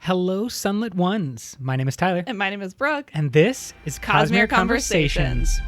Hello, Sunlit Ones. My name is Tyler. And my name is Brooke. And this is Cosmere Conversations.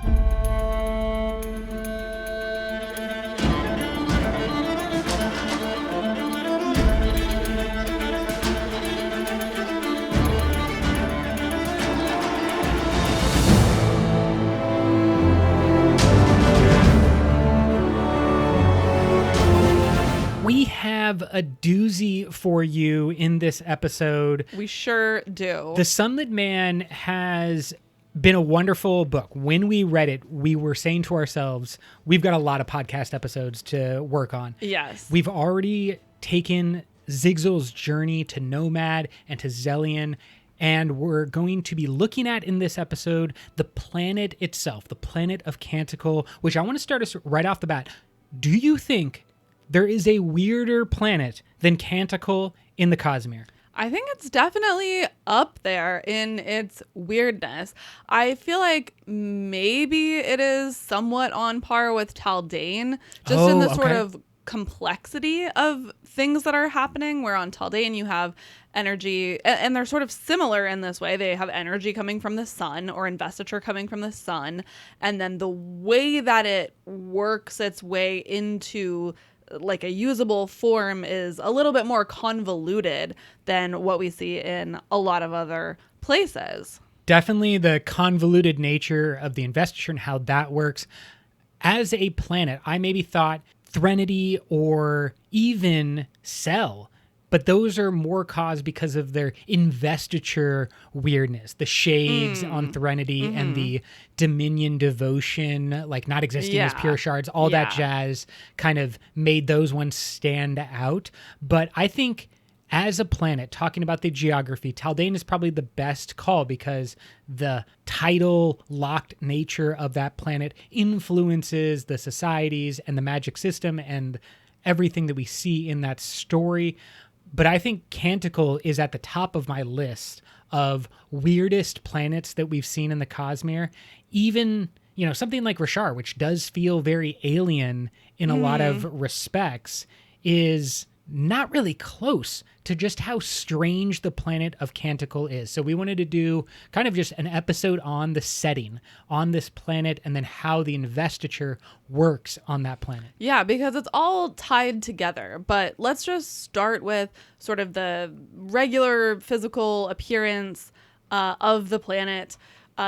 We have a doozy for you in this episode. We sure do. The Sunlit Man has been a wonderful book. When we read it, we were saying to ourselves, we've got a lot of podcast episodes to work on. Yes. We've already taken Zigzal's journey to Nomad and to Zellion, and we're going to be looking at in this episode the planet itself, the planet of Canticle, which I want to start us right off the bat. Do you think there is a weirder planet than Canticle in the Cosmere? I think it's definitely up there in its weirdness. I feel like maybe it is somewhat on par with Taldane, just in the sort of complexity of things that are happening, where on Taldane you have energy, and they're sort of similar in this way. They have energy coming from the sun, or investiture coming from the sun, and then the way that it works its way into like a usable form is a little bit more convoluted than what we see in a lot of other places. Definitely the convoluted nature of the investiture and how that works. As a planet, I maybe thought Threnody or even Cell, but those are more caused because of their investiture weirdness. The shades on Threnody and the Dominion devotion, like not existing as pure shards, all that jazz kind of made those ones stand out. But I think as a planet, talking about the geography, Taldane is probably the best call because the tidal-locked nature of that planet influences the societies and the magic system and everything that we see in that story. But I think Canticle is at the top of my list of weirdest planets that we've seen in the Cosmere. Even, something like Rashar, which does feel very alien in a lot of respects, is not really close to just how strange the planet of Canticle is. So we wanted to do kind of just an episode on the setting on this planet and then how the investiture works on that planet. Yeah, because it's all tied together. But let's just start with sort of the regular physical appearance of the planet.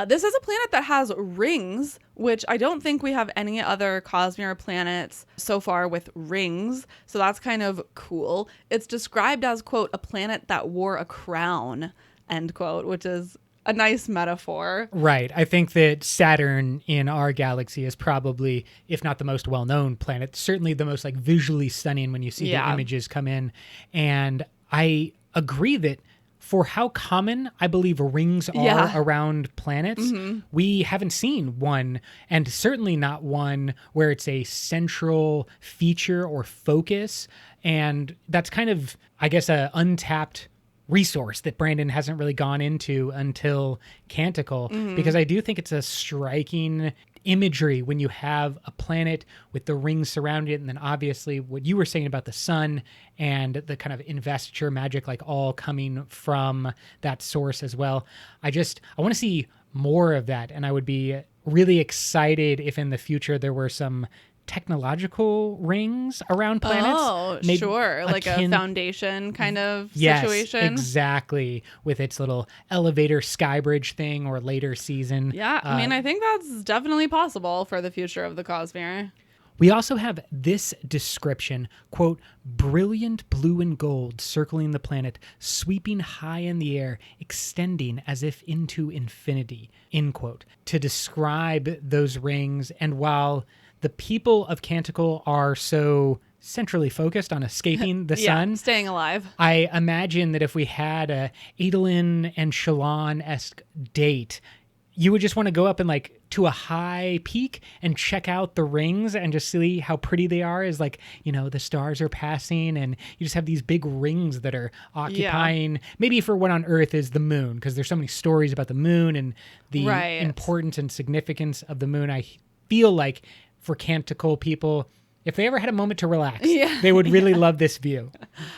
This is a planet that has rings, which I don't think we have any other Cosmere planets so far with rings. So that's kind of cool. It's described as, quote, a planet that wore a crown, end quote, which is a nice metaphor. Right. I think that Saturn in our galaxy is probably, if not the most well-known planet, certainly the most visually stunning when you see the images come in. And I agree that for how common I believe rings are around planets, we haven't seen one, and certainly not one where it's a central feature or focus. And that's kind of, I guess, an untapped resource that Brandon hasn't really gone into until Canticle, because I do think it's a striking imagery when you have a planet with the rings surrounding it, and then obviously what you were saying about the sun and the kind of investiture magic all coming from that source as well. I want to see more of that, and I would be really excited if in the future there were some technological rings around planets. Oh, sure. Like a foundation kind of situation. Yes, exactly. With its little elevator skybridge thing or later season. Yeah, I think that's definitely possible for the future of the Cosmere. We also have this description, quote, brilliant blue and gold circling the planet, sweeping high in the air, extending as if into infinity, end quote, to describe those rings. And while the people of Canticle are so centrally focused on escaping the sun, staying alive, I imagine that if we had a Adolin and Shallan-esque date, you would just want to go up and to a high peak and check out the rings and just see how pretty they are as the stars are passing, and you just have these big rings that are occupying maybe for what on Earth is the moon, because there's so many stories about the moon and the importance and significance of the moon. I feel like for Canticle people, If they ever had a moment to relax, Yeah. they would really love this view.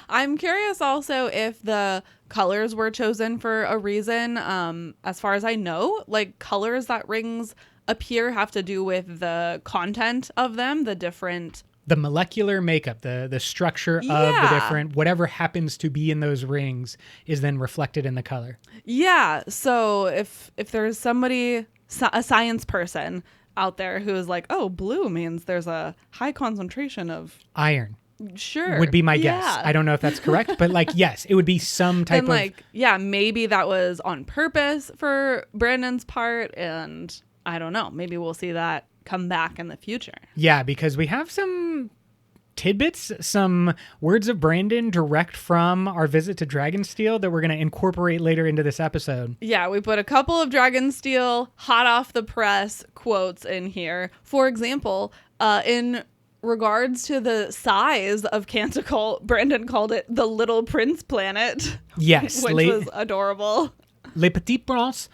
I'm curious also if the colors were chosen for a reason. As far as I know, like colors that rings appear have to do with the content of them, the different. The molecular makeup, the structure of the different, whatever happens to be in those rings is then reflected in the color. Yeah. So if there's somebody, a science person out there who is like, oh, blue means there's a high concentration of iron. Sure. Would be my guess. I don't know if that's correct, but like, yes, it would be some type and like, yeah, maybe that was on purpose for Brandon's part. And I don't know, maybe we'll see that come back in the future. Yeah, because we have some tidbits, some words of Brandon direct from our visit to Dragonsteel that we're going to incorporate later into this episode. Yeah, we put a couple of Dragonsteel hot off the press quotes in here. For example, in regards to the size of Canticle, Brandon called it the Little Prince planet. Yes. Which was adorable. Le Petit Prince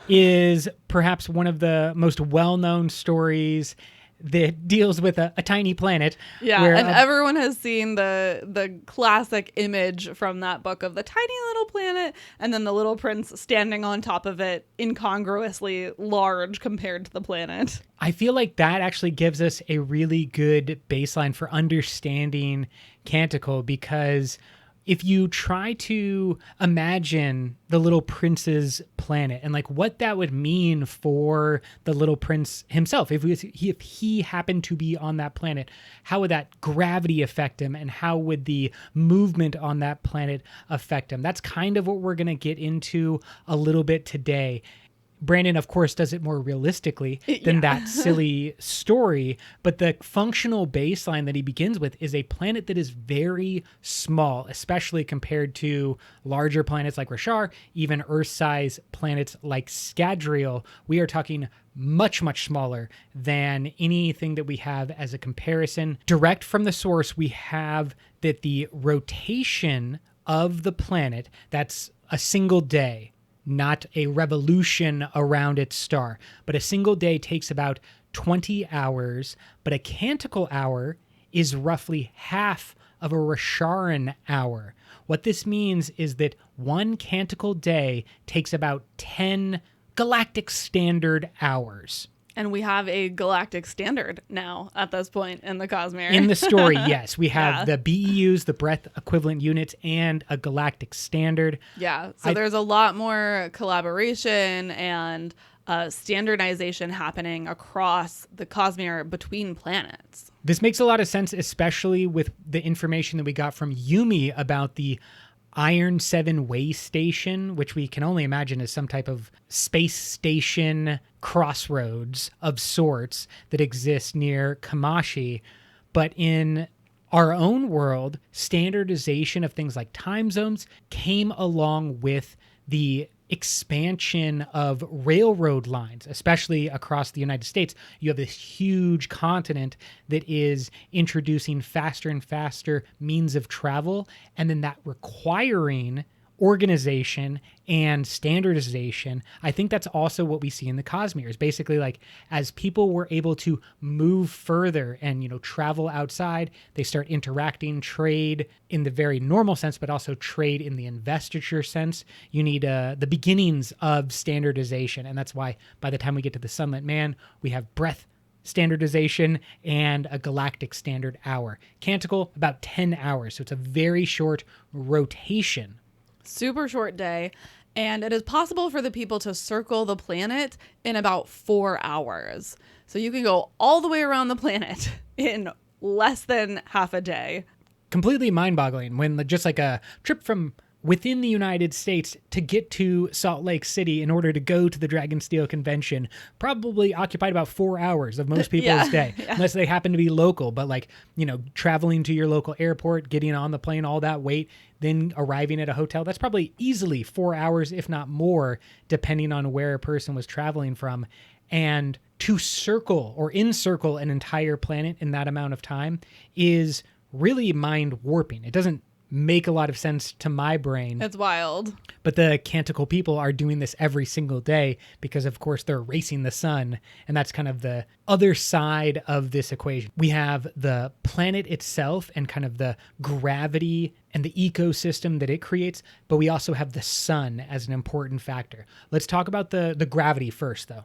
is perhaps one of the most well-known stories that deals with a tiny planet. Yeah, and everyone has seen the classic image from that book of the tiny little planet and then the little prince standing on top of it, incongruously large compared to the planet. I feel like that actually gives us a really good baseline for understanding Canticle, because if you try to imagine the little prince's planet and like what that would mean for the little prince himself, if he happened to be on that planet, how would that gravity affect him and how would the movement on that planet affect him? That's kind of what we're going to get into a little bit today. Brandon, of course, does it more realistically than that silly story, but the functional baseline that he begins with is a planet that is very small, especially compared to larger planets like Rashar, even Earth-size planets like Scadrial. We are talking much, much smaller than anything that we have as a comparison. Direct from the source, we have that the rotation of the planet, that's a single day, not a revolution around its star, but a single day takes about 20 hours, but a Canticle hour is roughly half of a Rasharan hour. What this means is that one Canticle day takes about 10 galactic standard hours. And we have a galactic standard now at this point in the Cosmere. In the story, yes. We have the BEUs, the breadth equivalent units, and a galactic standard. Yeah. So there's a lot more collaboration and standardization happening across the Cosmere between planets. This makes a lot of sense, especially with the information that we got from Yumi about the Iron 7 way station, which we can only imagine is some type of space station crossroads of sorts that exists near Kamashi. But in our own world, standardization of things like time zones came along with the expansion of railroad lines, especially across the United States. You have this huge continent that is introducing faster and faster means of travel, and then that requiring organization and standardization. I think that's also what we see in the Cosmere, is basically like as people were able to move further and, you know, travel outside, they start interacting, trade in the very normal sense, but also trade in the investiture sense. You need the beginnings of standardization. And that's why by the time we get to the Sunlit Man, we have breadth standardization and a galactic standard hour. Canticle, about 10 hours. So it's a very short rotation. Super short day, and it is possible for the people to circle the planet in about 4 hours. So you can go all the way around the planet in less than half a day. Completely mind-boggling when just like a trip from within the United States to get to Salt Lake City in order to go to the Dragonsteel convention probably occupied about 4 hours of most people's day, unless they happen to be local. But like, you know, traveling to your local airport, getting on the plane, all that wait, then arriving at a hotel, that's probably easily 4 hours, if not more, depending on where a person was traveling from. And to circle or encircle an entire planet in that amount of time is really mind warping. It doesn't make a lot of sense to my brain. It's wild. But the Canticle people are doing this every single day because, of course, they're racing the sun. And that's kind of the other side of this equation. We have the planet itself and kind of the gravity and the ecosystem that it creates. But we also have the sun as an important factor. Let's talk about the gravity first, though.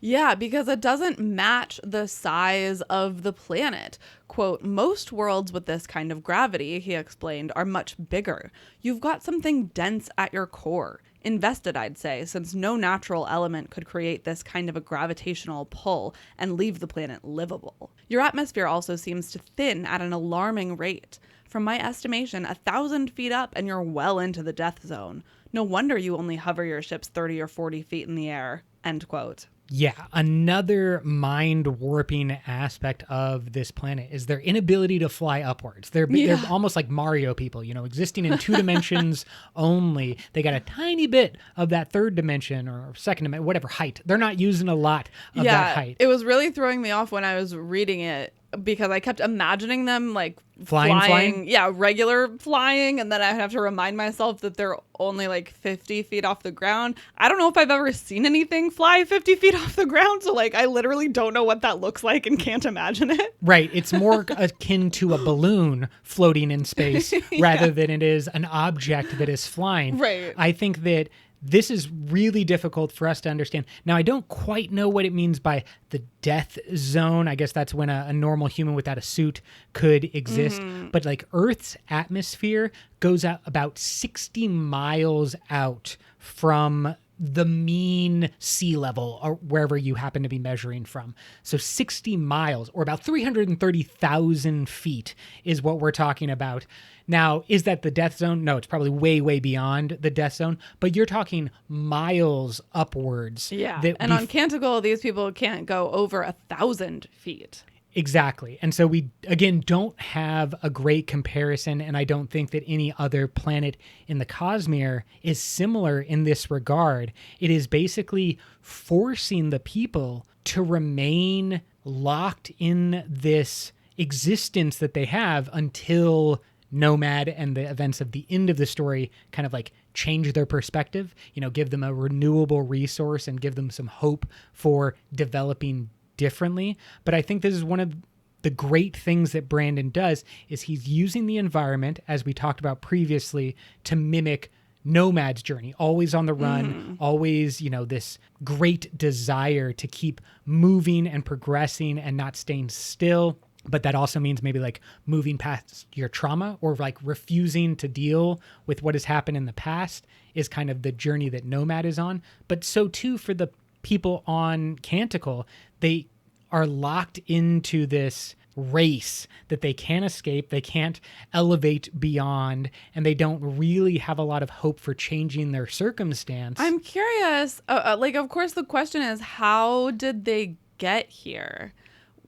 Yeah, because it doesn't match the size of the planet. Quote, most worlds with this kind of gravity, he explained, are much bigger. You've got something dense at your core. Invested, I'd say, since no natural element could create this kind of a gravitational pull and leave the planet livable. Your atmosphere also seems to thin at an alarming rate. From my estimation, 1,000 feet up and you're well into the death zone. No wonder you only hover your ships 30 or 40 feet in the air. End quote. Yeah, another mind-warping aspect of this planet is their inability to fly upwards. They're almost like Mario people, existing in 2 dimensions only. They got a tiny bit of that 3rd dimension or 2nd dimension, whatever height. They're not using a lot of that height. It was really throwing me off when I was reading it because I kept imagining them like flying. Yeah, regular flying. And then I have to remind myself that they're only like 50 feet off the ground. I don't know if I've ever seen anything fly 50 feet off the ground. So like, I literally don't know what that looks like and can't imagine it. Right. It's more akin to a balloon floating in space rather than it is an object that is flying. Right. I think that this is really difficult for us to understand. Now, I don't quite know what it means by the death zone. I guess that's when a normal human without a suit could exist. Mm-hmm. But like Earth's atmosphere goes out about 60 miles out from the mean sea level or wherever you happen to be measuring from. So 60 miles or about 330,000 feet is what we're talking about. Now, is that the death zone? No, it's probably way, way beyond the death zone, but you're talking miles upwards. Yeah. And on Canticle, these people can't go over 1,000 feet. Exactly. And so we, again, don't have a great comparison, and I don't think that any other planet in the Cosmere is similar in this regard. It is basically forcing the people to remain locked in this existence that they have until Nomad and the events of the end of the story kind of like change their perspective, give them a renewable resource and give them some hope for developing differently. But I think this is one of the great things that Brandon does is he's using the environment, as we talked about previously, to mimic Nomad's journey, always on the run, always, this great desire to keep moving and progressing and not staying still. But that also means maybe like moving past your trauma or like refusing to deal with what has happened in the past is kind of the journey that Nomad is on. But so too for the people on Canticle, they are locked into this race that they can't escape, they can't elevate beyond, and they don't really have a lot of hope for changing their circumstance. I'm curious, of course the question is, how did they get here?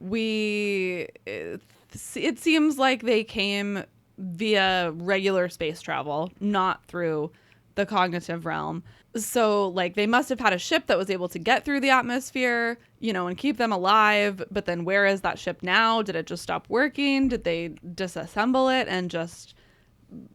It seems like they came via regular space travel, not through the cognitive realm. So like they must have had a ship that was able to get through the atmosphere, and keep them alive. But then where is that ship now? Did it just stop working? Did they disassemble it and just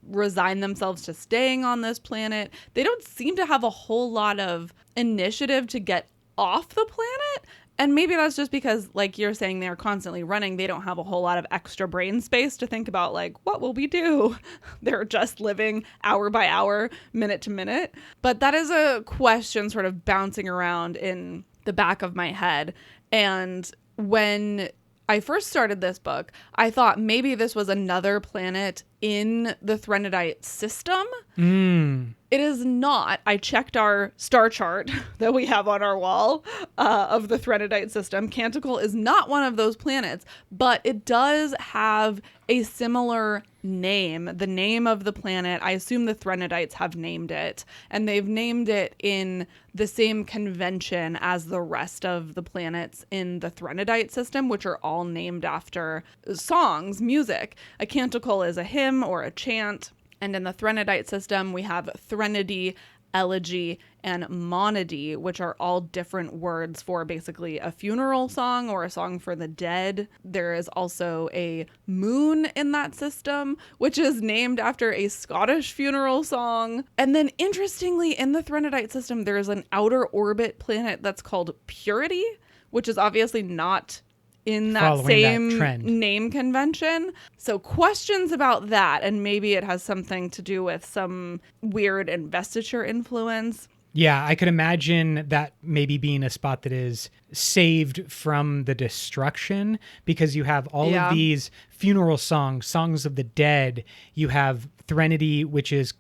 resign themselves to staying on this planet? They don't seem to have a whole lot of initiative to get off the planet. And maybe that's just because, like you're saying, they're constantly running. They don't have a whole lot of extra brain space to think about, like, what will we do? They're just living hour by hour, minute to minute. But that is a question sort of bouncing around in the back of my head. And when I first started this book, I thought maybe this was another planet in the Threnodite system. It is not. I checked our star chart that we have on our wall of the Threnodite system. Canticle is not one of those planets, but it does have a similar name. The name of the planet, I assume the Threnodites have named it, and they've named it in the same convention as the rest of the planets in the Threnodite system, which are all named after songs, music. A canticle is a hymn or a chant. And in the Threnodite system, we have threnody elegy, and monody, which are all different words for basically a funeral song or a song for the dead. There is also a moon in that system, which is named after a Scottish funeral song. And then interestingly, in the Threnodite system, there is an outer orbit planet that's called Purity, which is obviously not in that same name convention. So questions about that, and maybe it has something to do with some weird investiture influence. Yeah, I could imagine that maybe being a spot that is saved from the destruction, because you have all of these funeral songs, songs of the dead. You have Threnody, which is,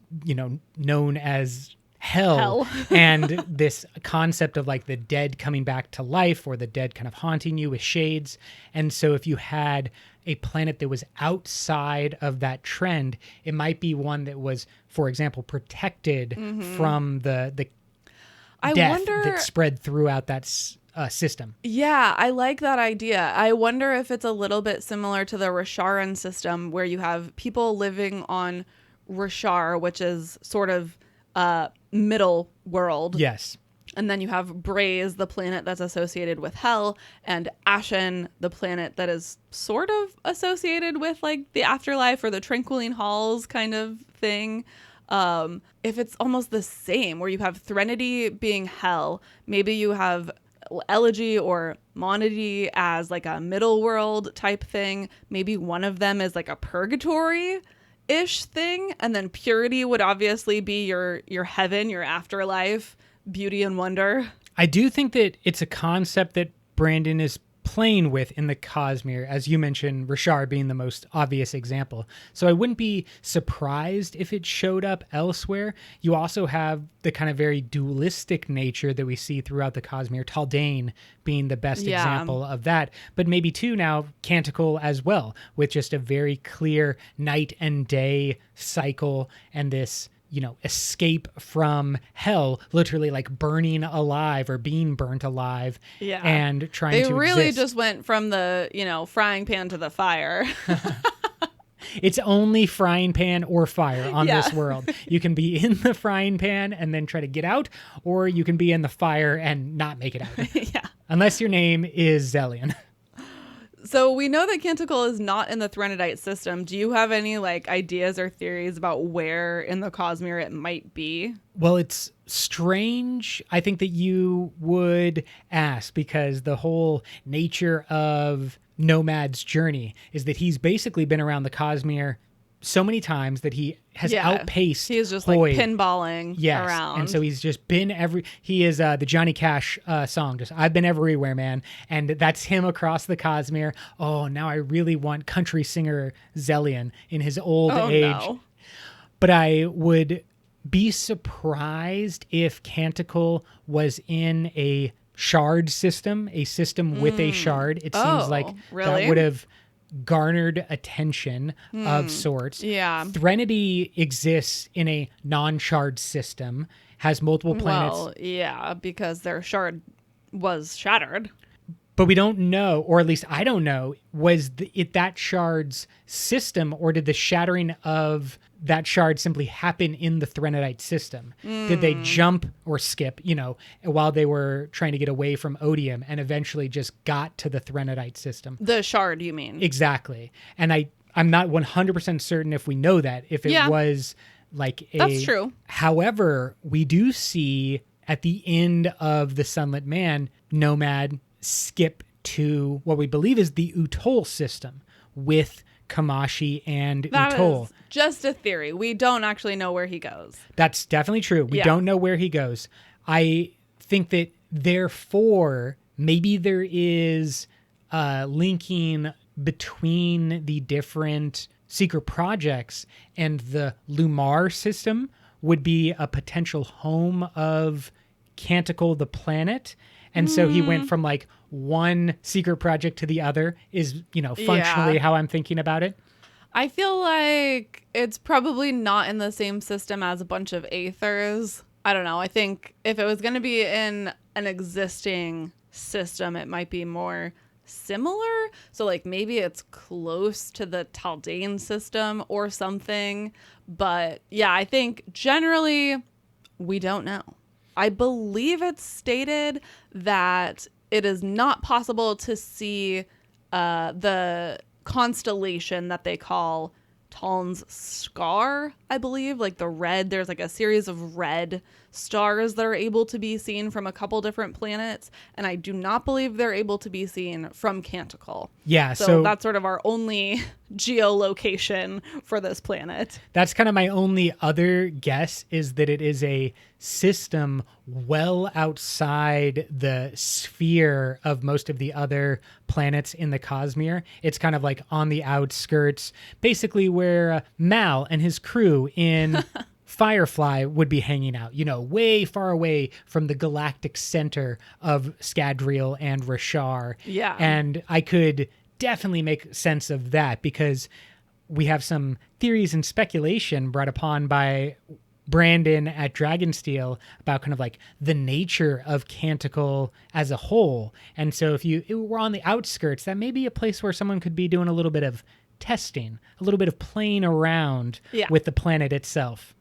known as hell. And this concept of like the dead coming back to life, or the dead kind of haunting you with shades. And so if you had a planet that was outside of that trend, it might be one that was, for example, protected from the death that spread throughout that system. Yeah, I like that idea. I wonder if it's a little bit similar to the Rasharan system, where you have people living on Rashar, which is sort of middle world. Yes. And then you have Braze, the planet that's associated with hell, and Ashen, the planet that is sort of associated with like the afterlife or the Tranquiline Halls kind of thing. If it's almost the same, where you have Threnody being hell, maybe you have elegy or monody as like a middle world type thing. Maybe one of them is like a purgatory-ish thing, and then Purity would obviously be your heaven, your afterlife, beauty and wonder. I do think that it's a concept that Brandon is playing with in the Cosmere, as you mentioned, Rashar being the most obvious example. So I wouldn't be surprised if it showed up elsewhere. You also have the kind of very dualistic nature that we see throughout the Cosmere, Taldane being the best example of that. But maybe too now Canticle as well, with just a very clear night and day cycle, and this escape from hell, literally like burning alive or being burnt alive, and trying to They really exist. just went from the, frying pan to the fire. It's only frying pan or fire on this world. You can be in the frying pan and then try to get out, or you can be in the fire and not make it out. Unless your name is Zellion. So we know that Canticle is not in the Threnodite system. Do you have any ideas or theories about where in the Cosmere it might be? Well, it's strange, I think, that you would ask, because the whole nature of Nomad's journey is that he's basically been around the Cosmere so many times that he has outpaced He's just Hoyd. Pinballing around. And so he's just been he is the Johnny Cash song, just I've been everywhere, man. And that's him across the Cosmere. Oh, now I really want country singer Zellion in his old age. No. But I would be surprised if Canticle was in a shard system, a system with a shard. It seems like that would have garnered attention of sorts. Threnody exists in a non-shard system, has multiple planets. Well, because their shard was shattered. But we don't know, or at least I don't know, was it that shard's system, or did the shattering of that shard simply happen in the Threnodite system? Did they jump or skip, while they were trying to get away from Odium, and eventually just got to the Threnodite system? The shard, you mean? Exactly. And I'm not 100% certain if we know that, if it was like a... That's true. However, we do see at the end of the Sunlit Man, Nomad skip to what we believe is the Utol system with Kamashi and Utol. Is just a theory. We don't actually know where he goes. That's definitely true. We don't know where he goes. I think that therefore maybe there is linking between the different secret projects, and the Lumar system would be a potential home of Canticle the planet. And so he went from one secret project to the other is, functionally how I'm thinking about it. I feel like it's probably not in the same system as a bunch of Aethers. I don't know. I think if it was going to be in an existing system, it might be more similar. So maybe it's close to the Taldane system or something. But yeah, I think generally We don't know. I believe it's stated that it is not possible to see the constellation that they call Taln's Scar, I believe. Like the red, there's like a series of red stars that are able to be seen from a couple different planets. And I do not believe they're able to be seen from Canticle. Yeah. So that's sort of our only geolocation for this planet. That's kind of my only other guess, is that it is a system well outside the sphere of most of the other planets in the Cosmere. It's kind of like on the outskirts, basically where Mal and his crew in Firefly would be hanging out, way far away from the galactic center of Scadrial and Rashar. Yeah. And I could definitely make sense of that, because we have some theories and speculation brought upon by Brandon at Dragonsteel about kind of like the nature of Canticle as a whole. And so if you were on the outskirts, that may be a place where someone could be doing a little bit of testing, a little bit of playing around with the planet itself.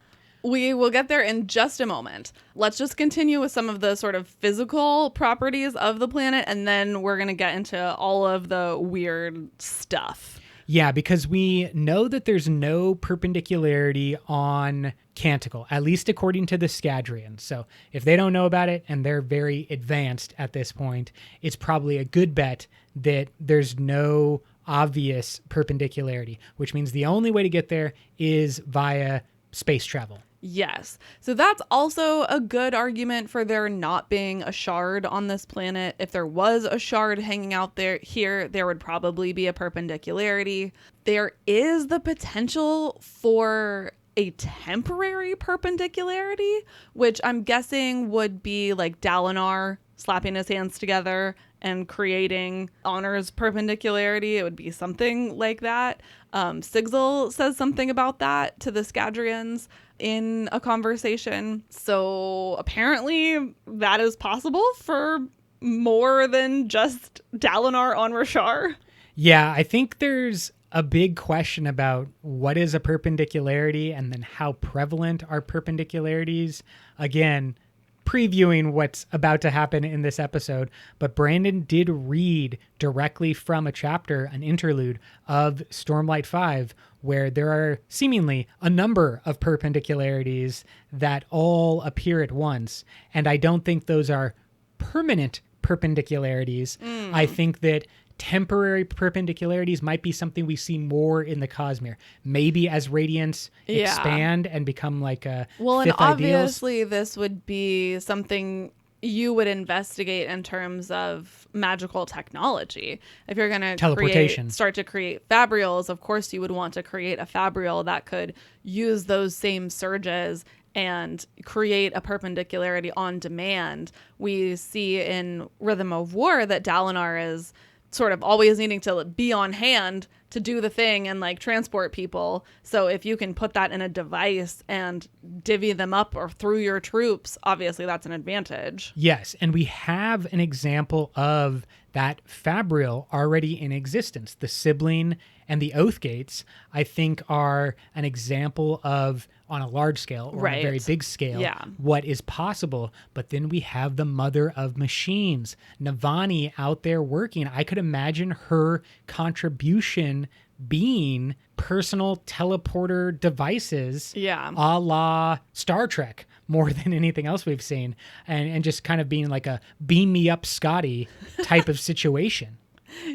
We will get there in just a moment. Let's just continue with some of the sort of physical properties of the planet, and then we're going to get into all of the weird stuff. Yeah, because we know that there's no perpendicularity on Canticle, at least according to the Scadrians. So if they don't know about it and they're very advanced at this point, it's probably a good bet that there's no obvious perpendicularity, which means the only way to get there is via space travel. Yes. So that's also a good argument for there not being a shard on this planet. If there was a shard hanging out there would probably be a perpendicularity. There is the potential for a temporary perpendicularity, which I'm guessing would be like Dalinar slapping his hands together and creating Honor's perpendicularity. It would be something like that. Sigil says something about that to the Scadrians in a conversation. So apparently that is possible for more than just Dalinar on Rashar. Yeah, I think there's a big question about what is a perpendicularity and then how prevalent are perpendicularities. Again, previewing what's about to happen in this episode, but Brandon did read directly from a chapter, an interlude of Stormlight 5, where there are seemingly a number of perpendicularities that all appear at once. And I don't think those are permanent perpendicularities. I think that temporary perpendicularities might be something we see more in the Cosmere. Maybe as radiants expand and become like a and fifth obviously this would be something you would investigate in terms of magical technology. If you're going to start to create fabrials, of course you would want to create a fabrial that could use those same surges and create a perpendicularity on demand. We see in Rhythm of War that Dalinar is sort of always needing to be on hand to do the thing and like transport people. So if you can put that in a device and divvy them up or through your troops, obviously that's an advantage. Yes, and we have an example of that fabrial already in existence. The Sibling and the Oath Gates, I think, are an example of, on a large scale or on a very big scale, what is possible. But then we have the Mother of Machines, Navani, out there working. I could imagine her contribution being personal teleporter devices, a la Star Trek, more than anything else we've seen, and just kind of being like a beam me up Scotty type of situation.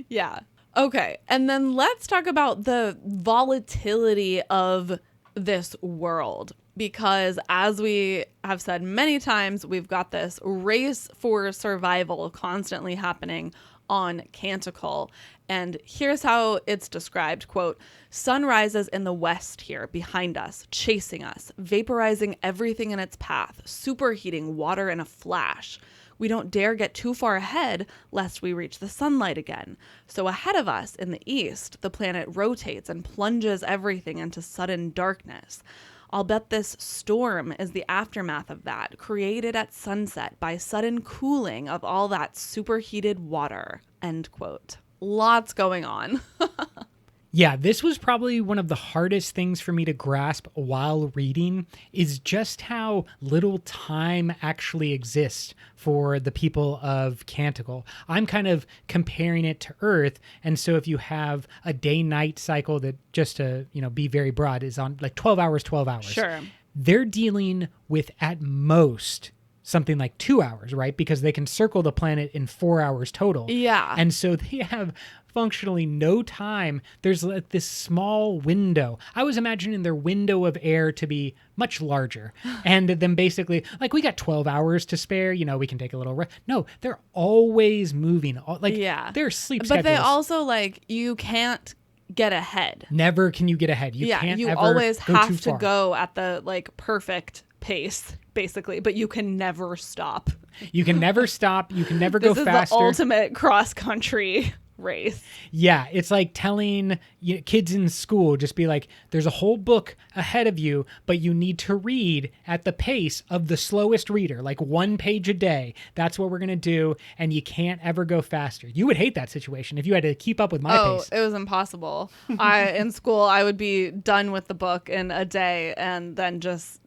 Yeah. Okay. And then let's talk about the volatility of this world, because as we have said many times, we've got this race for survival constantly happening on Canticle. And here's how it's described, quote, "Sun rises in the west here behind us, chasing us, vaporizing everything in its path, superheating water in a flash. We don't dare get too far ahead lest we reach the sunlight again. So ahead of us in the east, the planet rotates and plunges everything into sudden darkness. I'll bet this storm is the aftermath of that, created at sunset by sudden cooling of all that superheated water." End quote. Lots going on. Yeah, this was probably one of the hardest things for me to grasp while reading is just how little time actually exists for the people of Canticle. I'm kind of comparing it to Earth, and so if you have a day-night cycle that, just to, be very broad, is on like 12 hours, 12 hours. Sure. They're dealing with at most something like 2 hours, right? Because they can circle the planet in 4 hours total. Yeah. And so they have functionally no time. There's like this small window. I was imagining their window of air to be much larger. And then basically, like, we got 12 hours to spare. We can take a little rest. No, they're always moving. Their sleep schedules. But they also, you can't get ahead. Never can you get ahead. You can't you ever always go have too to far. go at the pace, basically, but you can never stop. You can never stop. You can never go faster. This is the ultimate cross-country race. Yeah, it's like telling kids in school, just be like, there's a whole book ahead of you, but you need to read at the pace of the slowest reader, like 1 page a day. That's what we're going to do, and you can't ever go faster. You would hate that situation if you had to keep up with my pace. Oh, it was impossible. In school, I would be done with the book in a day and then just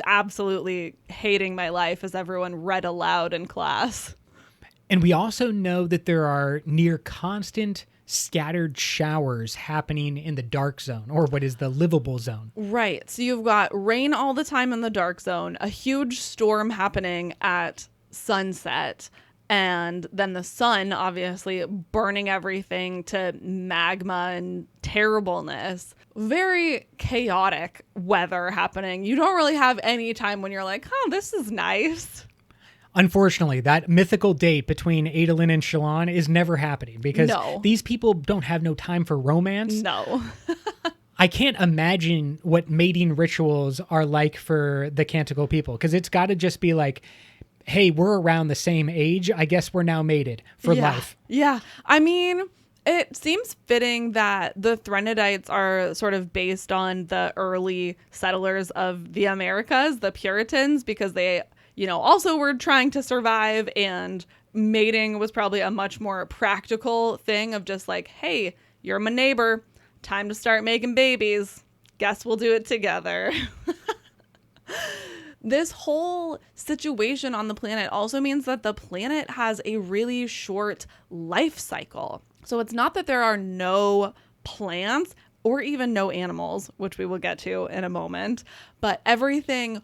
absolutely hating my life as everyone read aloud in class. And we also know that there are near constant scattered showers happening in the dark zone, or what is the livable zone. Right. So you've got rain all the time in the dark zone, a huge storm happening at sunset, and then the sun obviously burning everything to magma and terribleness. Very chaotic weather happening. You don't really have any time when you're like, oh, this is nice. Unfortunately, that mythical date between Adolin and Shallan is never happening because these people don't have no time for romance. No. I can't imagine what mating rituals are like for the Canticle people, because it's got to just be like, hey, we're around the same age. I guess we're now mated for life. Yeah. I mean, it seems fitting that the Threnodites are sort of based on the early settlers of the Americas, the Puritans, because they also were trying to survive, and mating was probably a much more practical thing of just like, hey, you're my neighbor. Time to start making babies. Guess we'll do it together. This whole situation on the planet also means that the planet has a really short life cycle. So it's not that there are no plants or even no animals, which we will get to in a moment, but everything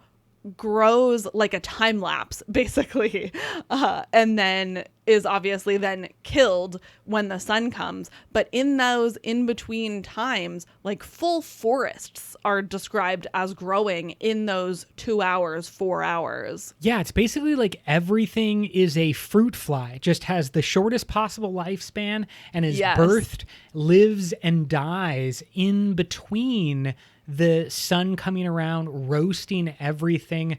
grows like a time lapse, basically, and then is obviously then killed when the sun comes. But in those in-between times, like full forests are described as growing in those 2 hours, 4 hours. Yeah, it's basically like everything is a fruit fly, just has the shortest possible lifespan and is birthed, lives, and dies in between the sun coming around, roasting everything.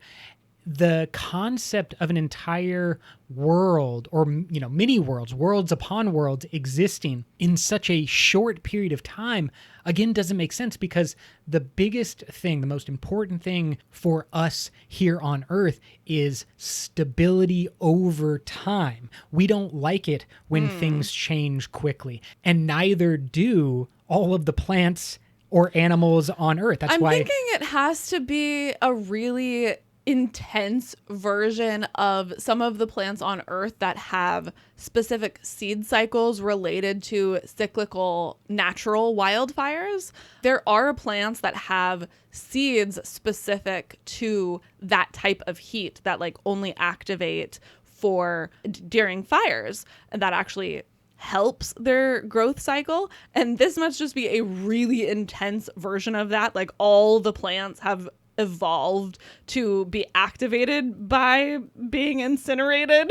The concept of an entire world, or mini worlds upon worlds existing in such a short period of time, again, doesn't make sense, because the biggest thing, the most important thing for us here on Earth is stability over time. We don't like it when things change quickly, and neither do all of the plants or animals on Earth. That's why I'm thinking it has to be a really intense version of some of the plants on Earth that have specific seed cycles related to cyclical natural wildfires. There are plants that have seeds specific to that type of heat that only activate during fires, and that actually helps their growth cycle. And this must just be a really intense version of that. All the plants have evolved to be activated by being incinerated.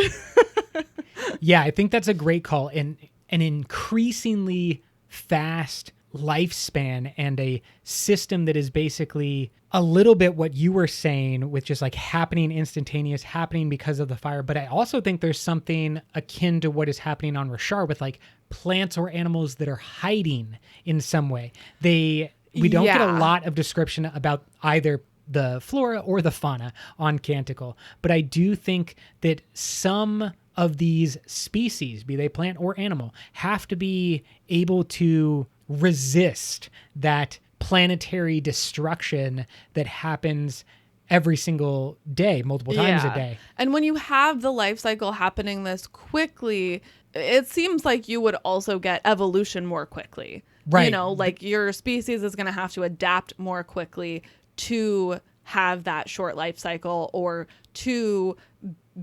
Yeah, I think that's a great call. And an increasingly fast lifespan and a system that is basically a little bit what you were saying, with just happening instantaneous, happening because of the fire. But I also think there's something akin to what is happening on Rashar with plants or animals that are hiding in some way. We don't get a lot of description about either the flora or the fauna on Canticle, but I do think that some of these species, be they plant or animal, have to be able to resist that planetary destruction that happens every single day, multiple times a day. And when you have the life cycle happening this quickly, it seems like you would also get evolution more quickly. Right. You know, like your species is going to have to adapt more quickly to have that short life cycle or to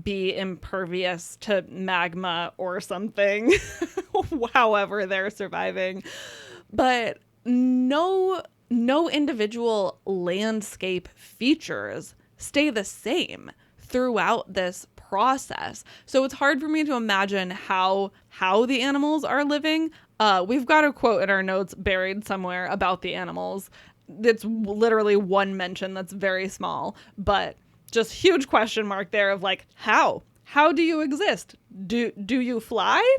be impervious to magma or something, however they're surviving. But no individual landscape features stay the same throughout this process. So it's hard for me to imagine how the animals are living. We've got a quote in our notes buried somewhere about the animals. It's literally one mention that's very small, but just huge question mark there of like, how do you exist? Do you fly?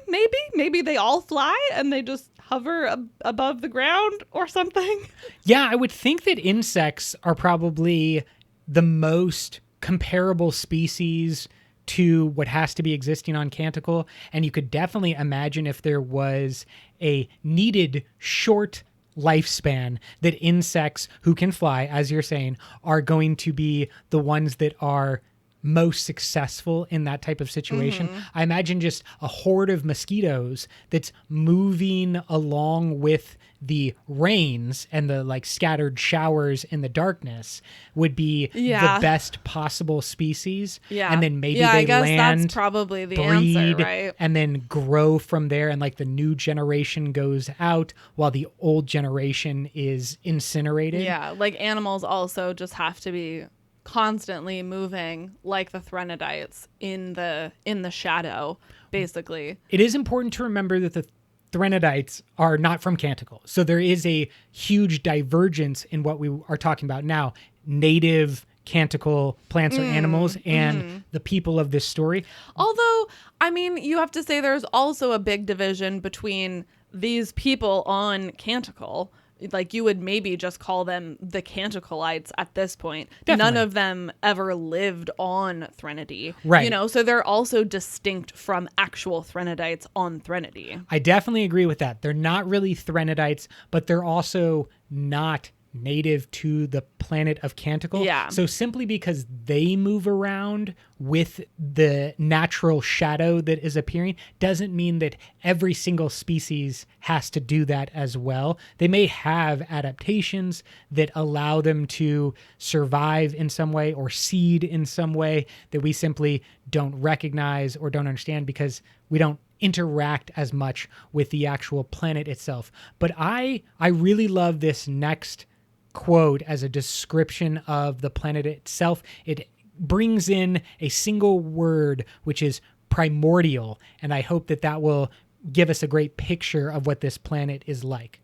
Maybe they all fly and they just hover above the ground or something. Yeah, I would think that insects are probably the most comparable species to what has to be existing on Canticle. And you could definitely imagine if there was a needed short lifespan that insects who can fly, as you're saying, are going to be the ones that are most successful in that type of situation. I imagine just a horde of mosquitoes that's moving along with the rains and the like scattered showers in the darkness would be the best possible species. Yeah. And then maybe they I guess land, that's probably the breed, answer, right? And then grow from there. And like the new generation goes out while the old generation is incinerated. Yeah. Like animals also just have to be constantly moving like the Threnodites in the shadow, basically. It is important to remember that the Threnodites are not from Canticle. So there is a huge divergence in what we are talking about now. Native Canticle plants or animals and the people of this story. Although, I mean, you have to say there's also a big division between these people on Canticle. Like, you would maybe just call them the Canticleites at this point. Definitely. None of them ever lived on Threnody. Right. You know, so they're also distinct from actual Threnodites on Threnody. I definitely agree with that. They're not really Threnodites, but they're also not native to the planet of Canticle. Yeah. So simply because they move around with the natural shadow that is appearing doesn't mean that every single species has to do that as well. They may have adaptations that allow them to survive in some way or seed in some way that we simply don't recognize or don't understand because we don't interact as much with the actual planet itself. But I really love this next quote as a description of the planet itself. It brings in a single word, which is primordial, and I hope that will give us a great picture of what this planet is like.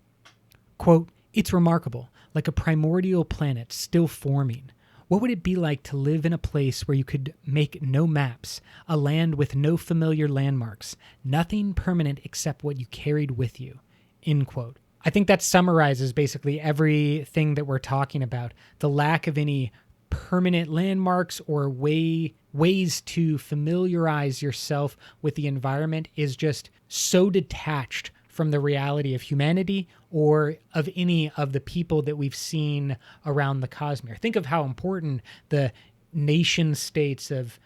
Quote, "It's remarkable, like a primordial planet still forming. What would it be like to live in a place where you could make no maps, a land with no familiar landmarks, nothing permanent except what you carried with you?" End quote. I think that summarizes basically everything that we're talking about. The lack of any permanent landmarks or ways to familiarize yourself with the environment is just so detached from the reality of humanity or of any of the people that we've seen around the Cosmere. Think of how important the nation states of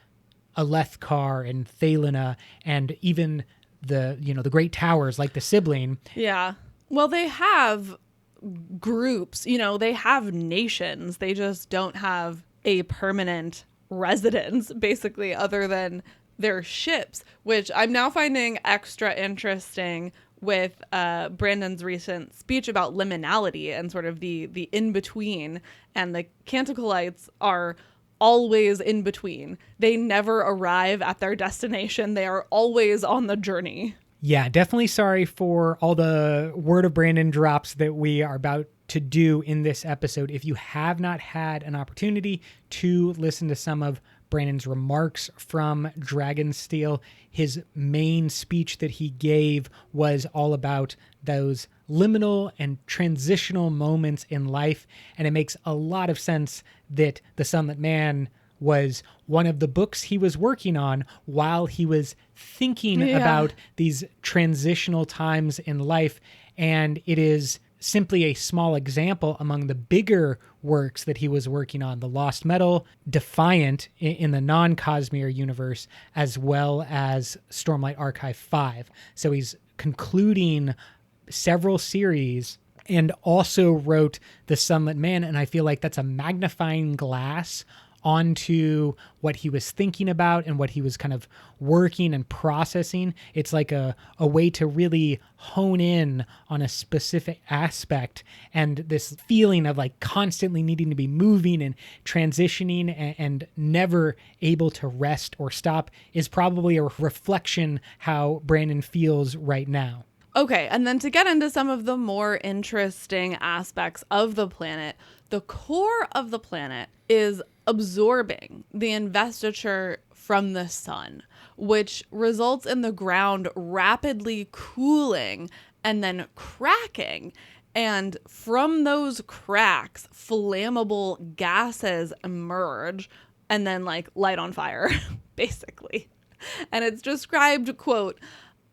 Alethkar and Thalena and even the great towers like the Sibling. Yeah. Well, they have groups, they have nations. They just don't have a permanent residence, basically, other than their ships, which I'm now finding extra interesting with Brandon's recent speech about liminality and sort of the in-between. And the Canticleites are always in between. They never arrive at their destination. They are always on the journey. Yeah, definitely sorry for all the word of Brandon drops that we are about to do in this episode. If you have not had an opportunity to listen to some of Brandon's remarks from Dragonsteel, his main speech that he gave was all about those liminal and transitional moments in life. And it makes a lot of sense that the Sunlit Man was one of the books he was working on while he was thinking about these transitional times in life. And it is simply a small example among the bigger works that he was working on: The Lost Metal, Defiant in the non-Cosmere universe, as well as Stormlight Archive 5. So he's concluding several series and also wrote The Sunlit Man, and I feel like that's a magnifying glass onto what he was thinking about and what he was kind of working and processing. It's like a way to really hone in on a specific aspect, and this feeling of like constantly needing to be moving and transitioning and never able to rest or stop is probably a reflection how Brandon feels right now. Okay, and then to get into some of the more interesting aspects of the planet, the core of the planet is absorbing the investiture from the sun, which results in the ground rapidly cooling and then cracking. And from those cracks, flammable gases emerge and then like light on fire, basically. And it's described, quote,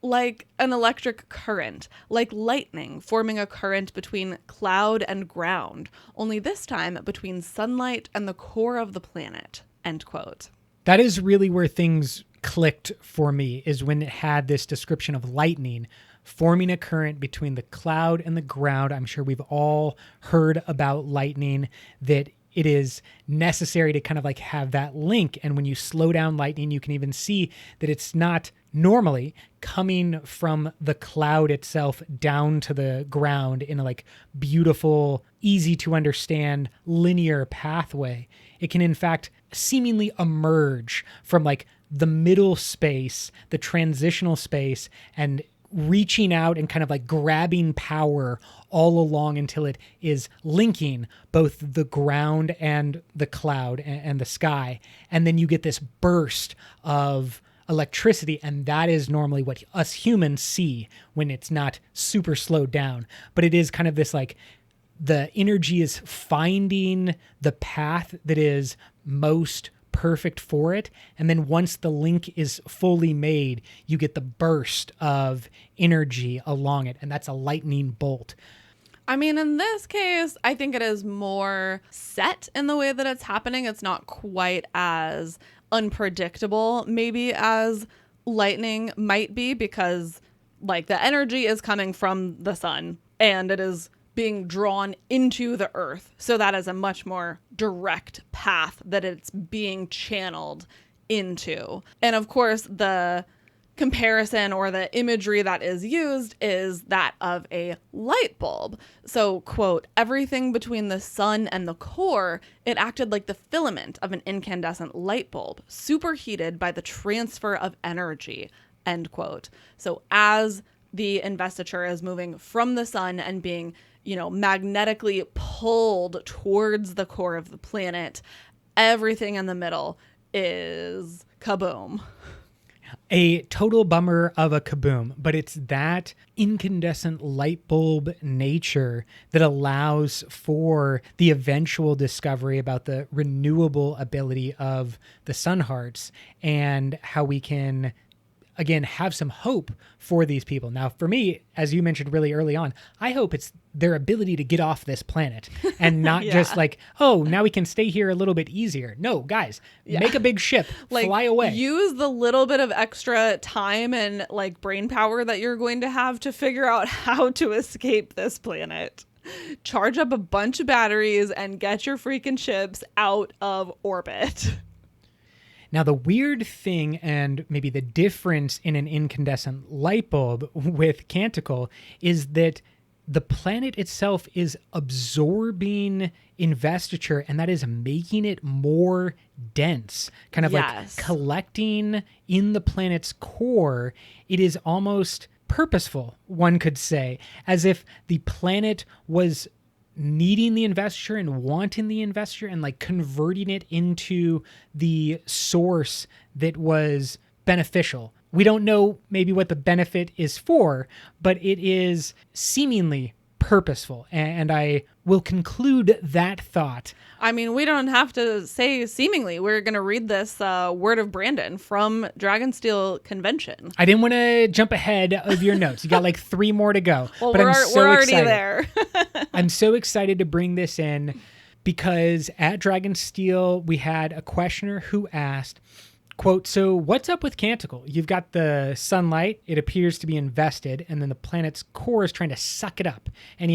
like an electric current, like lightning forming a current between cloud and ground, only this time between sunlight and the core of the planet, end quote. That is really where things clicked for me, is when it had this description of lightning forming a current between the cloud and the ground. I'm sure we've all heard about lightning, that it is necessary to kind of like have that link. And when you slow down lightning, you can even see that it's not normally coming from the cloud itself down to the ground in a like beautiful, easy to understand linear pathway. It can in fact seemingly emerge from like the middle space, the transitional space, and reaching out and kind of like grabbing power all along until it is linking both the ground and the cloud and the sky. And then you get this burst of electricity, and that is normally what us humans see when it's not super slowed down. But it is kind of this like the energy is finding the path that is most perfect for it, and then once the link is fully made, you get the burst of energy along it, and that's a lightning bolt. I mean, in this case, I think it is more set in the way that it's happening. It's not quite as unpredictable maybe as lightning might be, because like the energy is coming from the sun and it is being drawn into the earth. So that is a much more direct path that it's being channeled into. And of course, the comparison or the imagery that is used is that of a light bulb. So, quote, everything between the sun and the core, it acted like the filament of an incandescent light bulb, superheated by the transfer of energy, end quote. So as the investiture is moving from the sun and being, magnetically pulled towards the core of the planet, everything in the middle is kaboom. A total bummer of a kaboom, but it's that incandescent light bulb nature that allows for the eventual discovery about the renewable ability of the sun hearts and how we can, again, have some hope for these people. Now, for me, as you mentioned really early on, I hope it's their ability to get off this planet and not just like, oh, now we can stay here a little bit easier. No, guys, make a big ship, fly away. Use the little bit of extra time and like brain power that you're going to have to figure out how to escape this planet. Charge up a bunch of batteries and get your freaking ships out of orbit. Now, the weird thing, and maybe the difference in an incandescent light bulb with Canticle, is that the planet itself is absorbing investiture, and that is making it more dense, kind of like collecting in the planet's core. It is almost purposeful, one could say, as if the planet was needing the investiture and wanting the investiture and like converting it into the source that was beneficial. We don't know maybe what the benefit is for, but it is seemingly purposeful. And I will conclude that thought. I mean, we don't have to say seemingly. We're going to read this word of Brandon from Dragonsteel Convention. I didn't want to jump ahead of your notes. You got like 3 more to go. Well, but we're already excited. there. I'm so excited to bring this in because at Dragonsteel, we had a questioner who asked, quote, so what's up with Canticle? You've got the sunlight. It appears to be invested, and then the planet's core is trying to suck it up. And,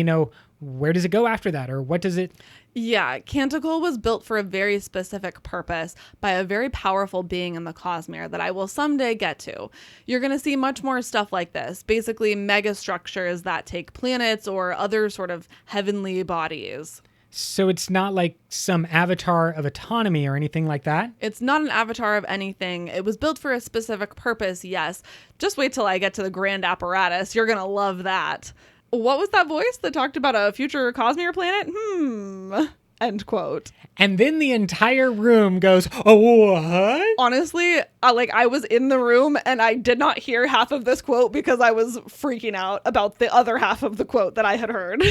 where does it go after that? Or what does it... Yeah, Canticle was built for a very specific purpose by a very powerful being in the Cosmere that I will someday get to. You're going to see much more stuff like this, basically mega structures that take planets or other sort of heavenly bodies. So it's not like some avatar of autonomy or anything like that? It's not an avatar of anything. It was built for a specific purpose, yes. Just wait till I get to the grand apparatus. You're going to love that. What was that voice that talked about a future Cosmere planet? End quote. And then the entire room goes, oh, what? Honestly, I was in the room and I did not hear half of this quote because I was freaking out about the other half of the quote that I had heard.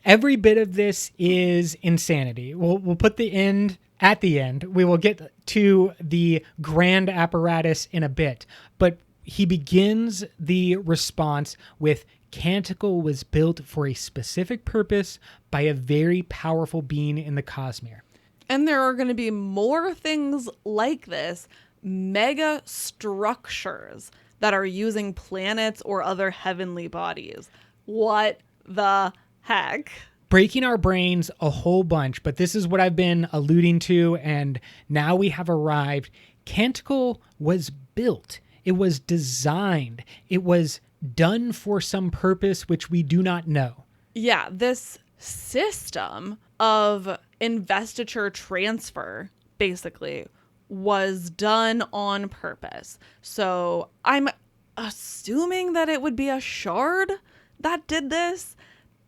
Every bit of this is insanity. We'll put the end at the end. We will get to the grand apparatus in a bit. But he begins the response with, Canticle was built for a specific purpose by a very powerful being in the Cosmere. And there are going to be more things like this, mega structures that are using planets or other heavenly bodies. What the heck? Breaking our brains a whole bunch, but this is what I've been alluding to, and now we have arrived. Canticle was built. It was designed. It was done for some purpose which we do not know. Yeah, this system of investiture transfer basically was done on purpose. So I'm assuming that it would be a shard that did this.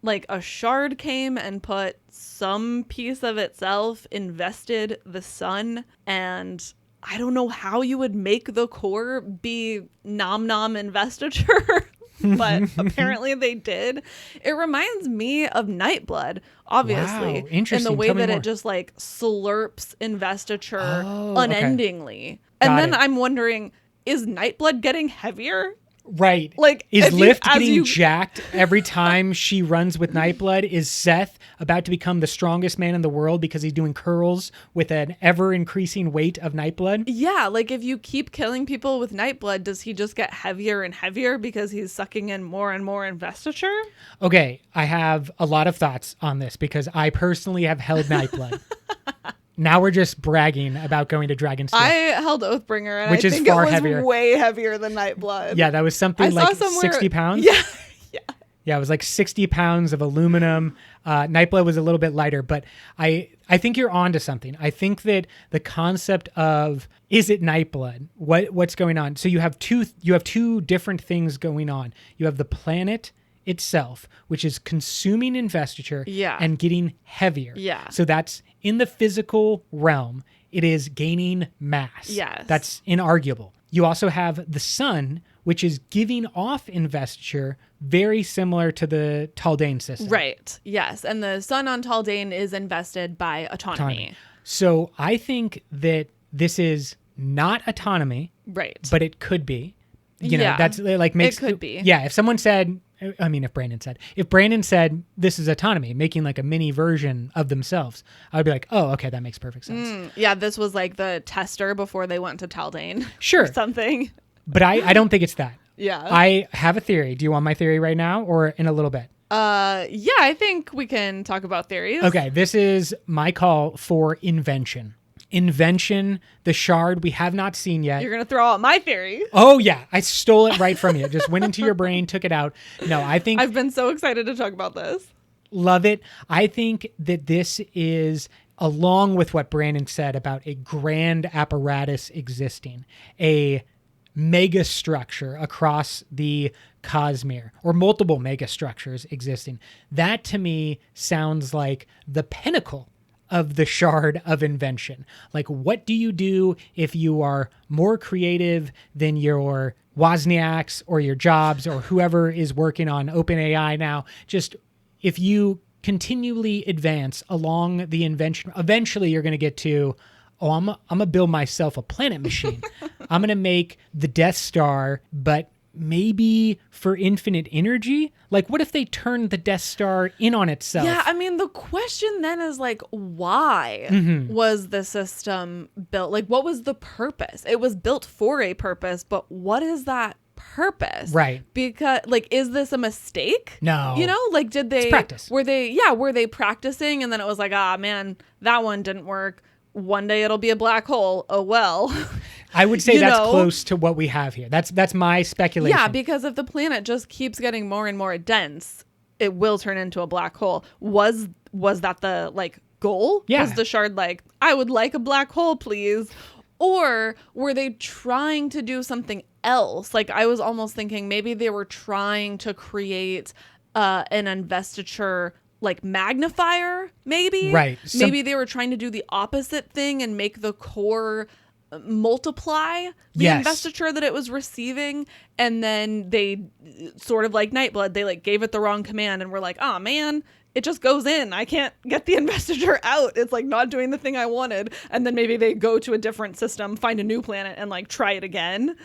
Like a shard came and put some piece of itself, invested the sun, and I don't know how you would make the core be nom nom investiture, but apparently they did. It reminds me of Nightblood, obviously, wow, interesting. In the way Tell me that more. it just like slurps investiture Oh, unendingly. Okay. And Got then it. I'm wondering, is Nightblood getting heavier? Right. Like, is if you- Lift as getting you- jacked every time she runs with Nightblood? Is Seth about to become the strongest man in the world because he's doing curls with an ever-increasing weight of Nightblood? Yeah, like if you keep killing people with Nightblood, does he just get heavier and heavier because he's sucking in more and more investiture? Okay, I have a lot of thoughts on this because I personally have held Nightblood. Now we're just bragging about going to Dragonsteel. I held Oathbringer, and Which I is think far it was heavier. way heavier than Nightblood. Yeah, that was something I saw like somewhere- 60 pounds. Yeah, yeah. Yeah, it was like 60 pounds of aluminum. Nightblood was a little bit lighter, but I think you're onto something. I think that the concept of, is it Nightblood? What's going on? So you have two different things going on. You have the planet itself, which is consuming investiture Yeah. and getting heavier. Yeah. So that's in the physical realm. It is gaining mass. Yes. That's inarguable. You also have the sun, which is giving off investiture, very similar to the Taldane system. Right. Yes. And the sun on Taldane is invested by autonomy. So I think that this is not autonomy, Right. but it could be. You know, Yeah. that's like makes It could be. Yeah. If Brandon said this is autonomy, making like a mini version of themselves, I would be like, oh, okay, that makes perfect sense. Yeah, this was like the tester before they went to Taldane. Sure. Or something. But I don't think it's that. Yeah. I have a theory. Do you want my theory right now or in a little bit? Yeah, I think we can talk about theories. Okay, this is my call for invention. Invention, the shard we have not seen yet. You're going to throw out my theory. Oh, yeah. I stole it right from you. Just went into your brain, took it out. No, I think... I've been so excited to talk about this. Love it. I think that this is, along with what Brandon said about a grand apparatus existing, a mega structure across the Cosmere, or multiple mega structures existing. That to me sounds like the pinnacle of the shard of invention. Like, what do you do if you are more creative than your Wozniaks or your Jobs or whoever is working on OpenAI now? Just if you continually advance along the invention, eventually you're going to get to, oh, I'm going to build myself a planet machine. I'm going to make the Death Star, but maybe for infinite energy? Like, what if they turned the Death Star in on itself? Yeah, I mean, the question then is like, why was the system built? Like, what was the purpose? It was built for a purpose, but what is that purpose? Right. Because, like, is this a mistake? No. You know, like, did they... It's practice. Were they practicing and then it was like, ah, man, that one didn't work. One day it'll be a black hole. Oh, well. I would say that's close to what we have here. That's my speculation. Yeah, because if the planet just keeps getting more and more dense, it will turn into a black hole. Was that the like goal? Yeah. Was the shard like, I would like a black hole, please? Or were they trying to do something else? Like, I was almost thinking maybe they were trying to create an investiture like magnifier, maybe. Right. Maybe they were trying to do the opposite thing and make the core multiply the investiture that it was receiving, and then they sort of like Nightblood, they like gave it the wrong command and were like, oh man, it just goes in, I can't get the investiture out, it's like not doing the thing I wanted. And then maybe they go to a different system, find a new planet, and like try it again.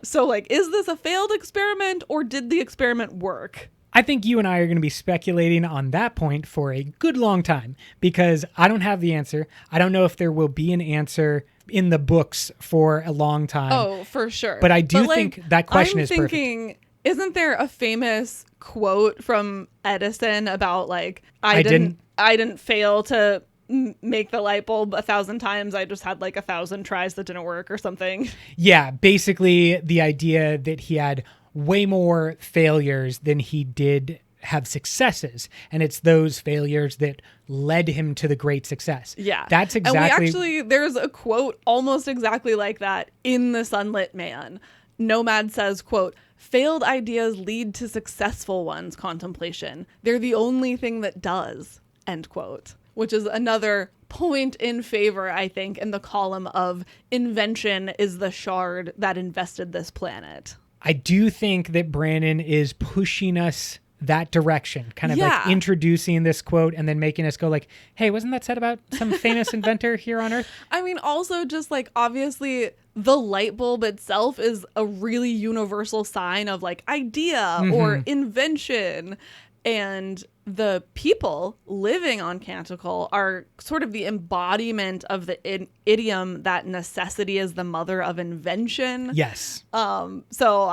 So like, is this a failed experiment or did the experiment work? I think you and I are going to be speculating on that point for a good long time because I don't have the answer. I don't know if there will be an answer in the books for a long time. Oh, for sure. But I do think that question is perfect. I'm thinking, isn't there a famous quote from Edison about like, I didn't fail to make the light bulb 1,000 times. I just had like 1,000 tries that didn't work or something. Yeah, basically the idea that he had way more failures than he did have successes, and it's those failures that led him to the great success. Yeah, that's exactly. And there's a quote almost exactly like that in The Sunlit Man. Nomad says, quote, "Failed ideas lead to successful ones, contemplation. They're the only thing that does," end quote. Which is another point in favor, I think, in the column of invention is the shard that invested this planet. I do think that Brandon is pushing us that direction, kind of like introducing this quote and then making us go like, hey, wasn't that said about some famous inventor here on Earth? I mean, also just like, obviously the light bulb itself is a really universal sign of like idea or invention. And the people living on Canticle are sort of the embodiment of the idiom that necessity is the mother of invention. Yes. So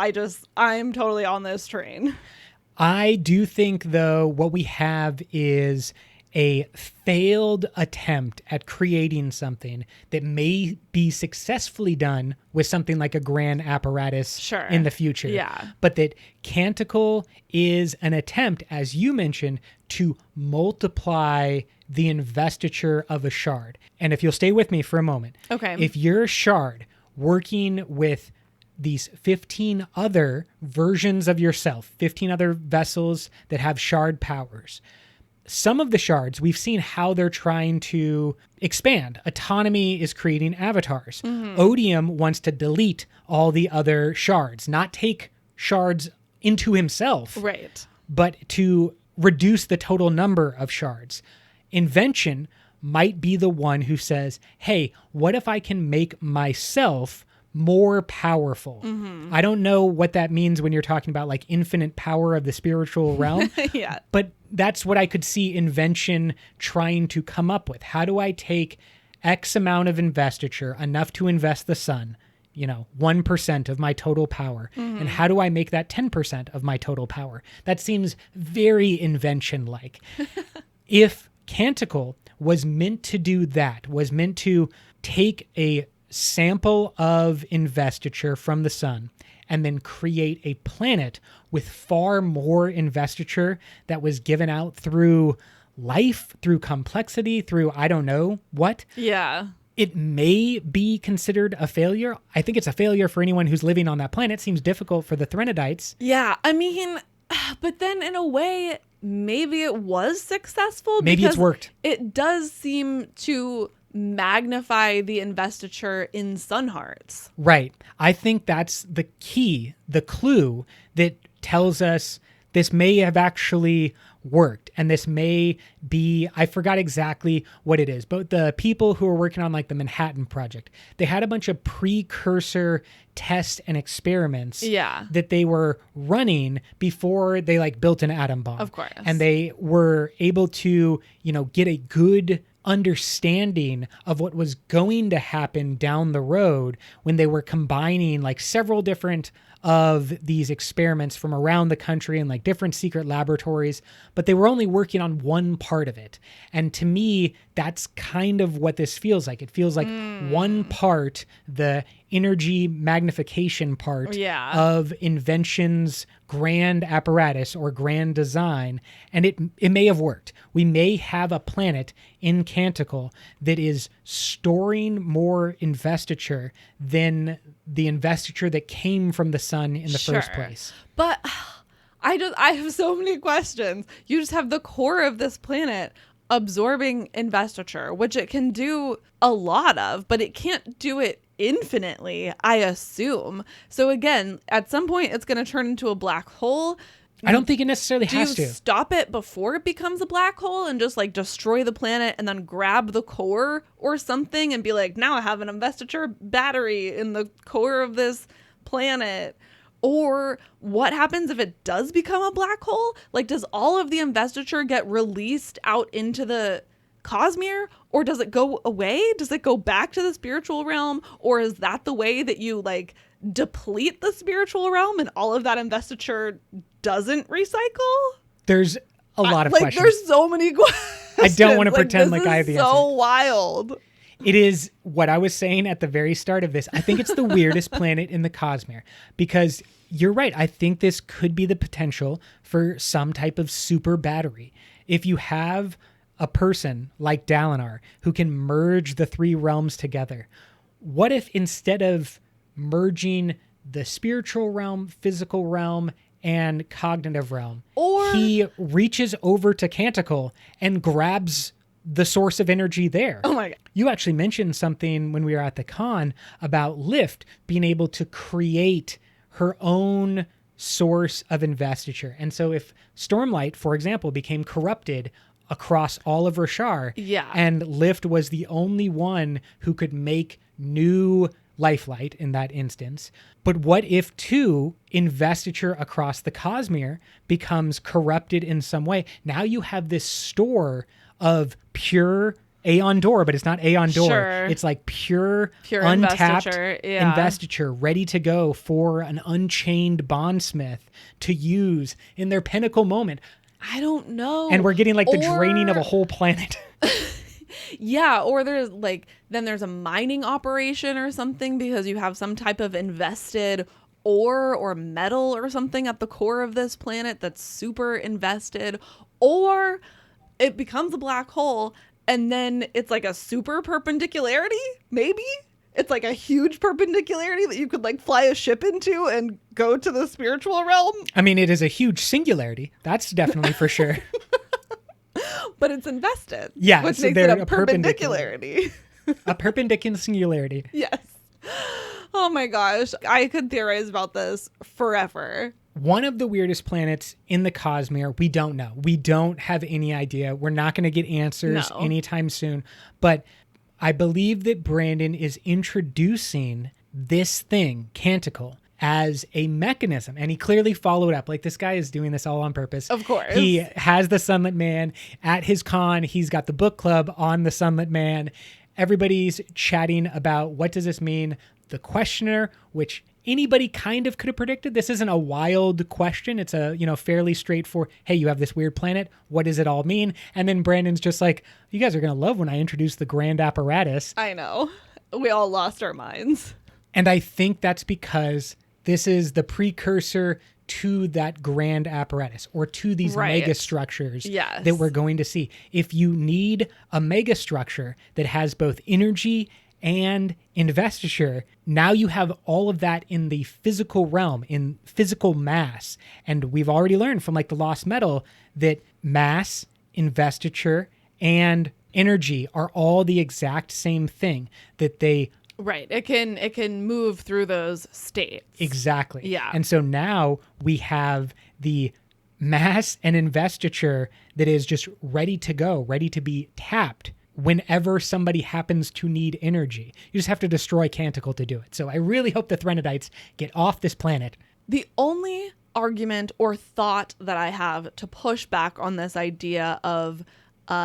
I'm totally on this train. I do think, though, what we have is a failed attempt at creating something that may be successfully done with something like a grand apparatus in the future. Yeah. But that Canticle is an attempt, as you mentioned, to multiply the investiture of a shard. And if you'll stay with me for a moment. Okay. If you're a shard working with these 15 other versions of yourself, 15 other vessels that have shard powers, some of the shards, we've seen how they're trying to expand. Autonomy is creating avatars. Odium wants to delete all the other shards, not take shards into himself, right, but to reduce the total number of shards. Invention might be the one who says, hey, what if I can make myself more powerful? I don't know what that means when you're talking about like infinite power of the spiritual realm. Yeah. But that's what I could see invention trying to come up with. How do I take X amount of investiture, enough to invest the sun, 1% of my total power, and how do I make that 10% of my total power? That seems very invention-like. If Canticle was meant to do that, was meant to take a sample of investiture from the sun and then create a planet with far more investiture that was given out through life, through complexity, through I don't know what. Yeah. It may be considered a failure. I think it's a failure for anyone who's living on that planet. It seems difficult for the Threnodites. Yeah. I mean, but then in a way, maybe it was successful. Maybe it's worked. It does seem to magnify the investiture in Sun Hearts. Right. I think that's the key, the clue that tells us this may have actually worked. And this may be, I forgot exactly what it is, but the people who are working on like the Manhattan Project, they had a bunch of precursor tests and experiments that they were running before they like built an atom bomb. Of course. And they were able to, get a good understanding of what was going to happen down the road when they were combining like several different of these experiments from around the country in like different secret laboratories, but they were only working on one part of it. And to me, that's kind of what this feels like. It feels like one part, the energy magnification part of invention's grand apparatus or grand design, and it may have worked. We may have a planet in Canticle that is storing more investiture than the investiture that came from the sun in the first place. But I have so many questions. You just have the core of this planet absorbing investiture, which it can do a lot of, but it can't do it infinitely, I assume. So again, at some point it's going to turn into a black hole. I don't think it necessarily has to. Do you stop it before it becomes a black hole and just like destroy the planet and then grab the core or something and be like, now I have an investiture battery in the core of this planet? Or what happens if it does become a black hole? Like, does all of the investiture get released out into the Cosmere? Or does it go away? Does it go back to the spiritual realm? Or is that the way that you like deplete the spiritual realm and all of that investiture doesn't recycle? There's a lot of questions. There's so many questions. I don't want to pretend like I have the answer. So wild. It is what I was saying at the very start of this. I think it's the weirdest planet in the Cosmere because you're right. I think this could be the potential for some type of super battery. If you have a person like Dalinar who can merge the three realms together, what if instead of merging the spiritual realm, physical realm, and cognitive realm, or he reaches over to Canticle and grabs the source of energy there? Oh my God. You actually mentioned something when we were at the con about Lift being able to create her own source of investiture. And so if Stormlight, for example, became corrupted across all of Rashar, and Lift was the only one who could make new lifelight in that instance. But what if too, investiture across the Cosmere becomes corrupted in some way? Now you have this store of pure Aeon Door, but it's not Aeon Door. Sure. It's like pure untapped investiture, ready to go for an unchained bondsmith to use in their pinnacle moment. I don't know. And we're getting like the draining of a whole planet. Yeah, or there's like, then there's a mining operation or something because you have some type of invested ore or metal or something at the core of this planet that's super invested. Or it becomes a black hole and then it's like a super perpendicularity, maybe? It's like a huge perpendicularity that you could like fly a ship into and go to the spiritual realm. I mean, it is a huge singularity. That's definitely for sure. But it's invested. Yeah, which so makes it a perpendicularity. A perpendicular singularity. Yes. Oh my gosh. I could theorize about this forever. One of the weirdest planets in the Cosmere, we don't know. We don't have any idea. We're not going to get answers anytime soon. But I believe that Brandon is introducing this thing, Canticle, as a mechanism. And he clearly followed up. Like, this guy is doing this all on purpose. Of course. He has the Sunlit Man at his con. He's got the book club on the Sunlit Man. Everybody's chatting about what does this mean? The questioner, which anybody kind of could have predicted. This isn't a wild question. It's a, fairly straightforward, hey, you have this weird planet. What does it all mean? And then Brandon's just like, you guys are going to love when I introduce the grand apparatus. I know. We all lost our minds. And I think that's because this is the precursor to that grand apparatus or to these mega structures that we're going to see. If you need a mega structure that has both energy and investiture. Now you have all of that in the physical realm, in physical mass. And we've already learned from like the Lost Metal that mass, investiture, and energy are all the exact same thing, that they Right. It can move through those states. Exactly. Yeah. And so now we have the mass and investiture that is just ready to go, ready to be tapped whenever somebody happens to need energy. You just have to destroy Canticle to do it. So I really hope the Threnodites get off this planet. The only argument or thought that I have to push back on this idea of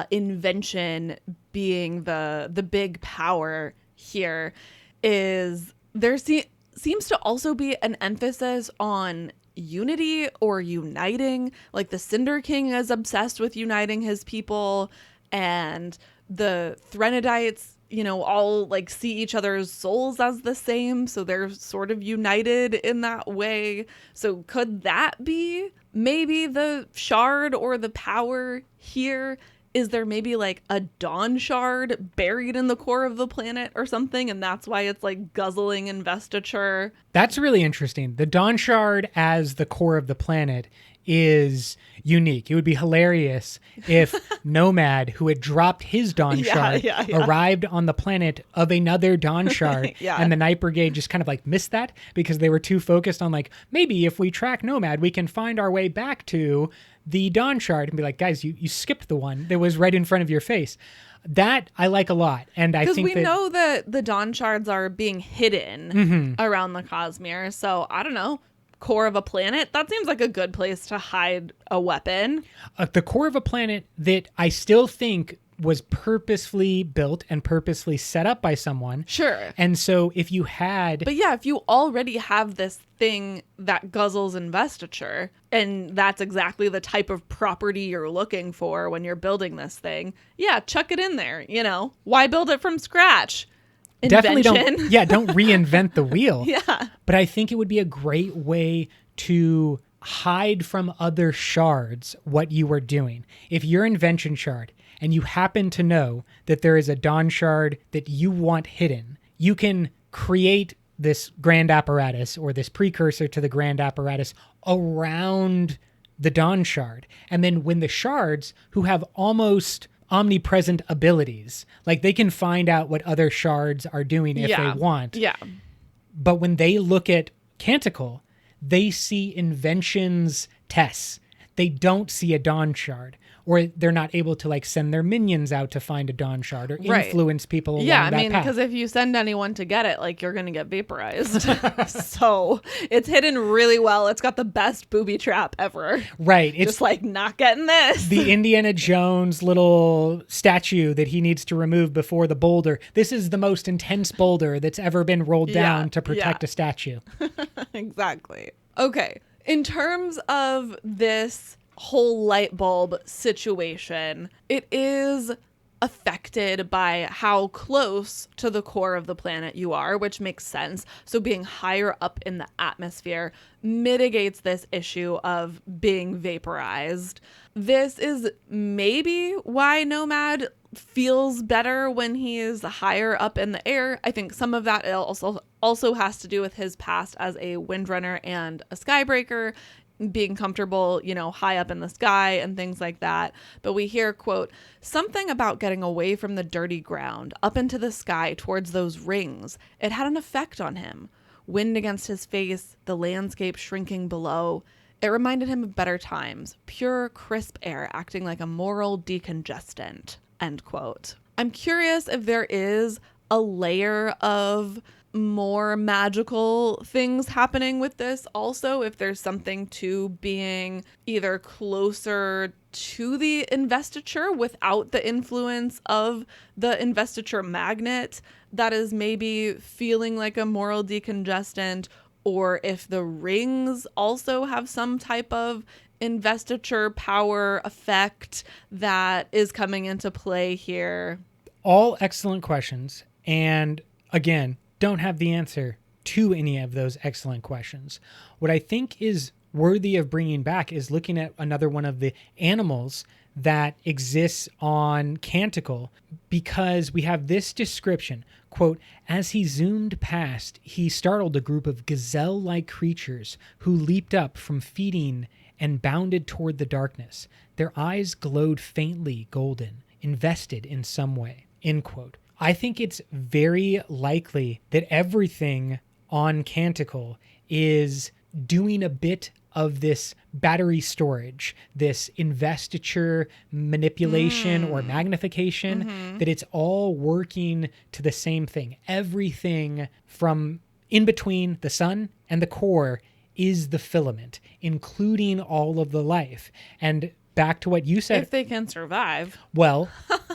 invention being the big power here is there seems to also be an emphasis on unity or uniting. Like the Cinder King is obsessed with uniting his people, and the Threnodites, all like see each other's souls as the same, so they're sort of united in that way. So could that be maybe the shard or the power here? Is there maybe like a Dawn shard buried in the core of the planet or something, and that's why it's like guzzling investiture? That's really interesting. The Dawn shard as the core of the planet is unique. It would be hilarious if Nomad, who had dropped his Dawn shard, arrived on the planet of another Dawn shard, and the Night Brigade just kind of like missed that because they were too focused on like, maybe if we track Nomad, we can find our way back to the Dawn shard, and be like, guys, you skipped the one that was right in front of your face. That I like a lot. And I think because we know that the Dawn shards are being hidden around the Cosmere. So I don't know. Core of a planet, that seems like a good place to hide a weapon. The core of a planet that I still think was purposefully built and purposely set up by someone. Sure. And so if you had... But yeah, if you already have this thing that guzzles investiture, and that's exactly the type of property you're looking for when you're building this thing, yeah, chuck it in there, Why build it from scratch? Definitely don't reinvent the wheel. Yeah. But I think it would be a great way to hide from other shards what you are doing. If you're invention shard and you happen to know that there is a Dawn shard that you want hidden, you can create this grand apparatus or this precursor to the grand apparatus around the Dawn shard. And then when the shards, who have almost omnipresent abilities, like they can find out what other shards are doing if they want. Yeah. But when they look at Canticle, they see inventions tests. They don't see a Dawn shard, or they're not able to like send their minions out to find a Dawn shard or influence people along that path. Because if you send anyone to get it, like you're going to get vaporized. So it's hidden really well. It's got the best booby trap ever. Right. It's just like not getting this. The Indiana Jones little statue that he needs to remove before the boulder. This is the most intense boulder that's ever been rolled down to protect a statue. Exactly. Okay. In terms of this whole light bulb situation, it is affected by how close to the core of the planet you are, which makes sense. So being higher up in the atmosphere mitigates this issue of being vaporized. This is maybe why Nomad feels better when he is higher up in the air. I think some of that also has to do with his past as a windrunner and a skybreaker, being comfortable, high up in the sky and things like that. But we hear, quote, something about getting away from the dirty ground, up into the sky towards those rings. It had an effect on him. Wind against his face, the landscape shrinking below. It reminded him of better times, pure, crisp air acting like a moral decongestant, end quote. I'm curious if there is a layer of more magical things happening with this also, if there's something to being either closer to the investiture without the influence of the investiture magnet that is maybe feeling like a moral decongestant, or if the rings also have some type of investiture power effect that is coming into play here. All excellent questions. And again, don't have the answer to any of those excellent questions. What I think is worthy of bringing back is looking at another one of the animals that exists on Canticle, because we have this description, quote, "As he zoomed past, he startled a group of gazelle-like creatures who leaped up from feeding and bounded toward the darkness. Their eyes glowed faintly golden, invested in some way," end quote. I think it's very likely that everything on Canticle is doing a bit of this battery storage, this investiture manipulation or magnification, that it's all working to the same thing. Everything from in between the sun and the core is the filament, including all of the life. And back to what you said. If they can survive. Well,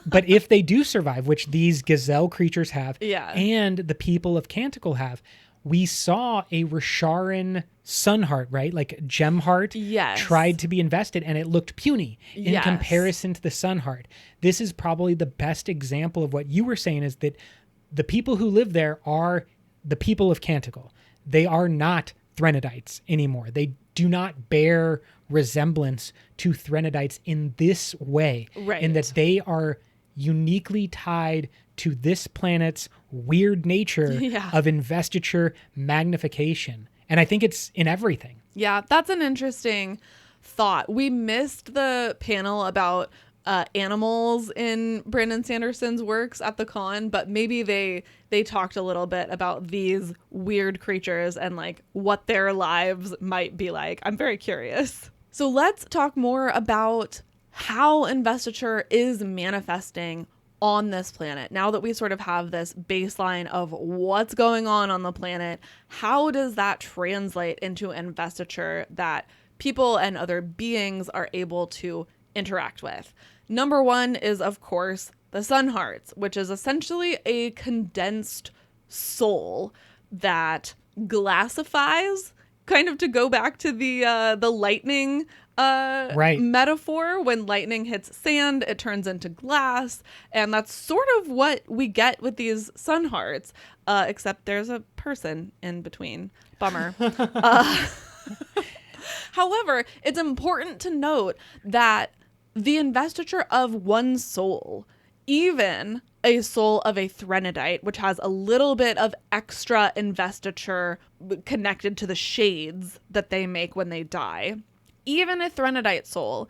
but if they do survive, which these gazelle creatures have, yeah, and the people of Canticle have, we saw a Rasharan sun heart, right? Like gem heart, yes, tried to be invested, and it looked puny in yes, comparison to the sun heart. This is probably the best example of what you were saying, is that the people who live there are the people of Canticle. They are not Threnodites anymore. They do not bear resemblance to Threnodites in this way, right, in that they are uniquely tied to this planet's weird nature of investiture magnification. And I think it's in everything. Yeah, that's an interesting thought. We missed the panel about animals in Brandon Sanderson's works at the con, but maybe they talked a little bit about these weird creatures and like what their lives might be like. I'm very curious. So let's talk more about how investiture is manifesting on this planet. Now that we sort of have this baseline of what's going on the planet, how does that translate into investiture that people and other beings are able to interact with? Number one is, of course, the sun hearts, which is essentially a condensed soul that glassifies, kind of to go back to the lightning metaphor. When lightning hits sand, it turns into glass, and that's sort of what we get with these sun hearts, except there's a person in between. Bummer. However, it's important to note that the investiture of one soul, even a soul of a Threnodite, which has a little bit of extra investiture connected to the shades that they make when they die, even a Threnodite soul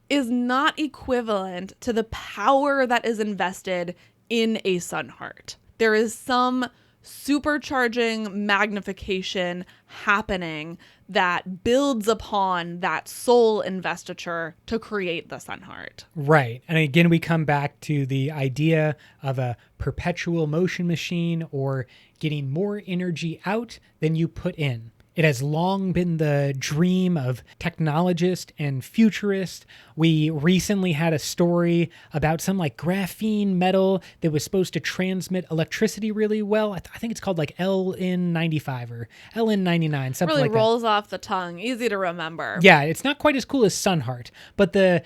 is not equivalent to the power that is invested in a sun heart. There is some supercharging magnification happening that builds upon that soul investiture to create the sun heart. Right. And again, we come back to the idea of a perpetual motion machine, or getting more energy out than you put in. It has long been the dream of technologists and futurists. We recently had a story about some like graphene metal that was supposed to transmit electricity really well. I think it's called like LN95 or LN99, something really like that. Rolls off the tongue, easy to remember. Yeah, it's not quite as cool as Sunheart, but the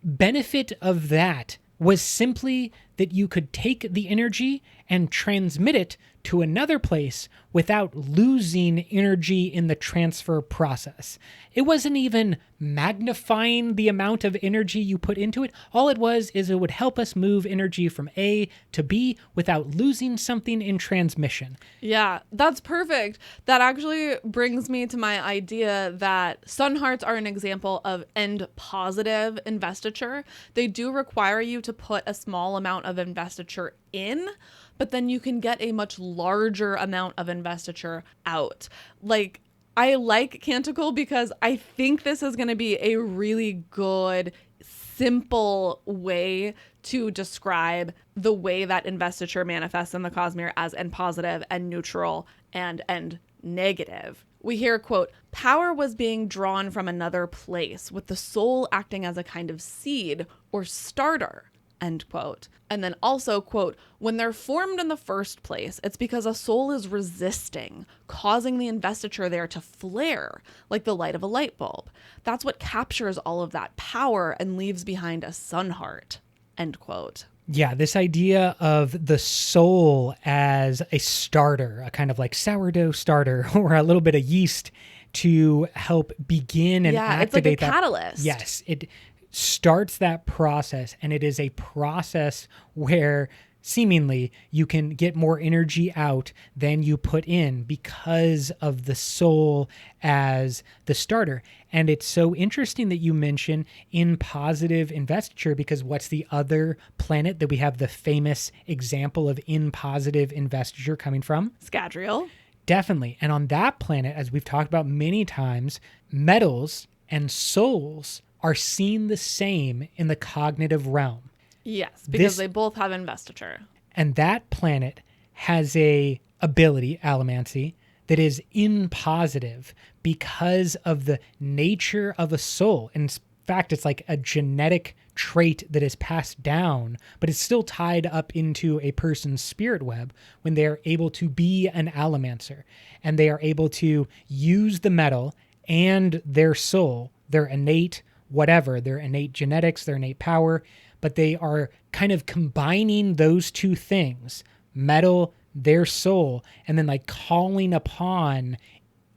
benefit of that was simply that you could take the energy and transmit it to another place without losing energy in the transfer process. It wasn't even magnifying the amount of energy you put into it. All it was is it would help us move energy from A to B without losing something in transmission. Yeah, that's perfect. That actually brings me to my idea that sun hearts are an example of end positive investiture. They do require you to put a small amount of investiture in, but then you can get a much larger amount of investiture out. Like, I like Canticle because I think this is going to be a really good, simple way to describe the way that investiture manifests in the Cosmere as end positive and neutral and end negative. We hear, quote, "Power was being drawn from another place, with the soul acting as a kind of seed or starter," end quote. And then also, quote, "When they're formed in the first place, it's because a soul is resisting, causing the investiture there to flare like the light of a light bulb. That's what captures all of that power and leaves behind a sun heart," end quote. Yeah, this idea of the soul as a starter, a kind of like sourdough starter or a little bit of yeast to help begin and activate it's like a that. catalyst. Yes, it starts that process, and it is a process where seemingly you can get more energy out than you put in because of the soul as the starter. And it's so interesting that you mention in positive investiture, because what's the other planet that we have the famous example of in positive investiture coming from? Scadrial. Definitely. And on that planet, as we've talked about many times, metals and souls are seen the same in the cognitive realm. Yes, because they both have investiture. And that planet has a ability, allomancy, that is in positive because of the nature of a soul. In fact, it's like a genetic trait that is passed down, but it's still tied up into a person's spirit web when they are able to be an allomancer, and they are able to use the metal and their soul, their innate whatever, their innate genetics, their innate power, but they are kind of combining those two things, metal, their soul, and then like calling upon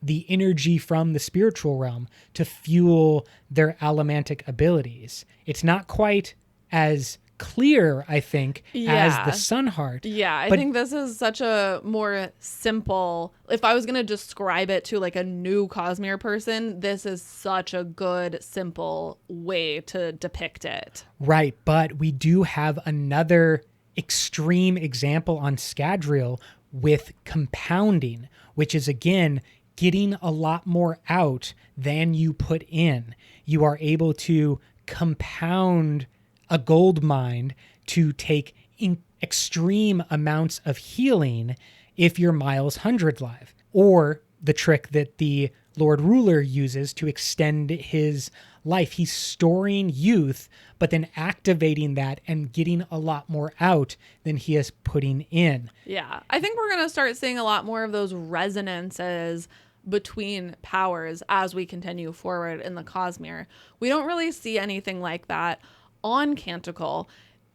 the energy from the spiritual realm to fuel their allomantic abilities. It's not quite as clear, I think, as the sun heart. Yeah, I think this is such a more simple, if I was going to describe it to like a new Cosmere person, this is such a good, simple way to depict it. Right, but we do have another extreme example on Scadrial with compounding, which is again getting a lot more out than you put in. You are able to compound a gold mine to take extreme amounts of healing if you're Miles 100 live. Or the trick that the Lord Ruler uses to extend his life. He's storing youth, but then activating that and getting a lot more out than he is putting in. Yeah, I think we're going to start seeing a lot more of those resonances between powers as we continue forward in the Cosmere. We don't really see anything like that on Canticle.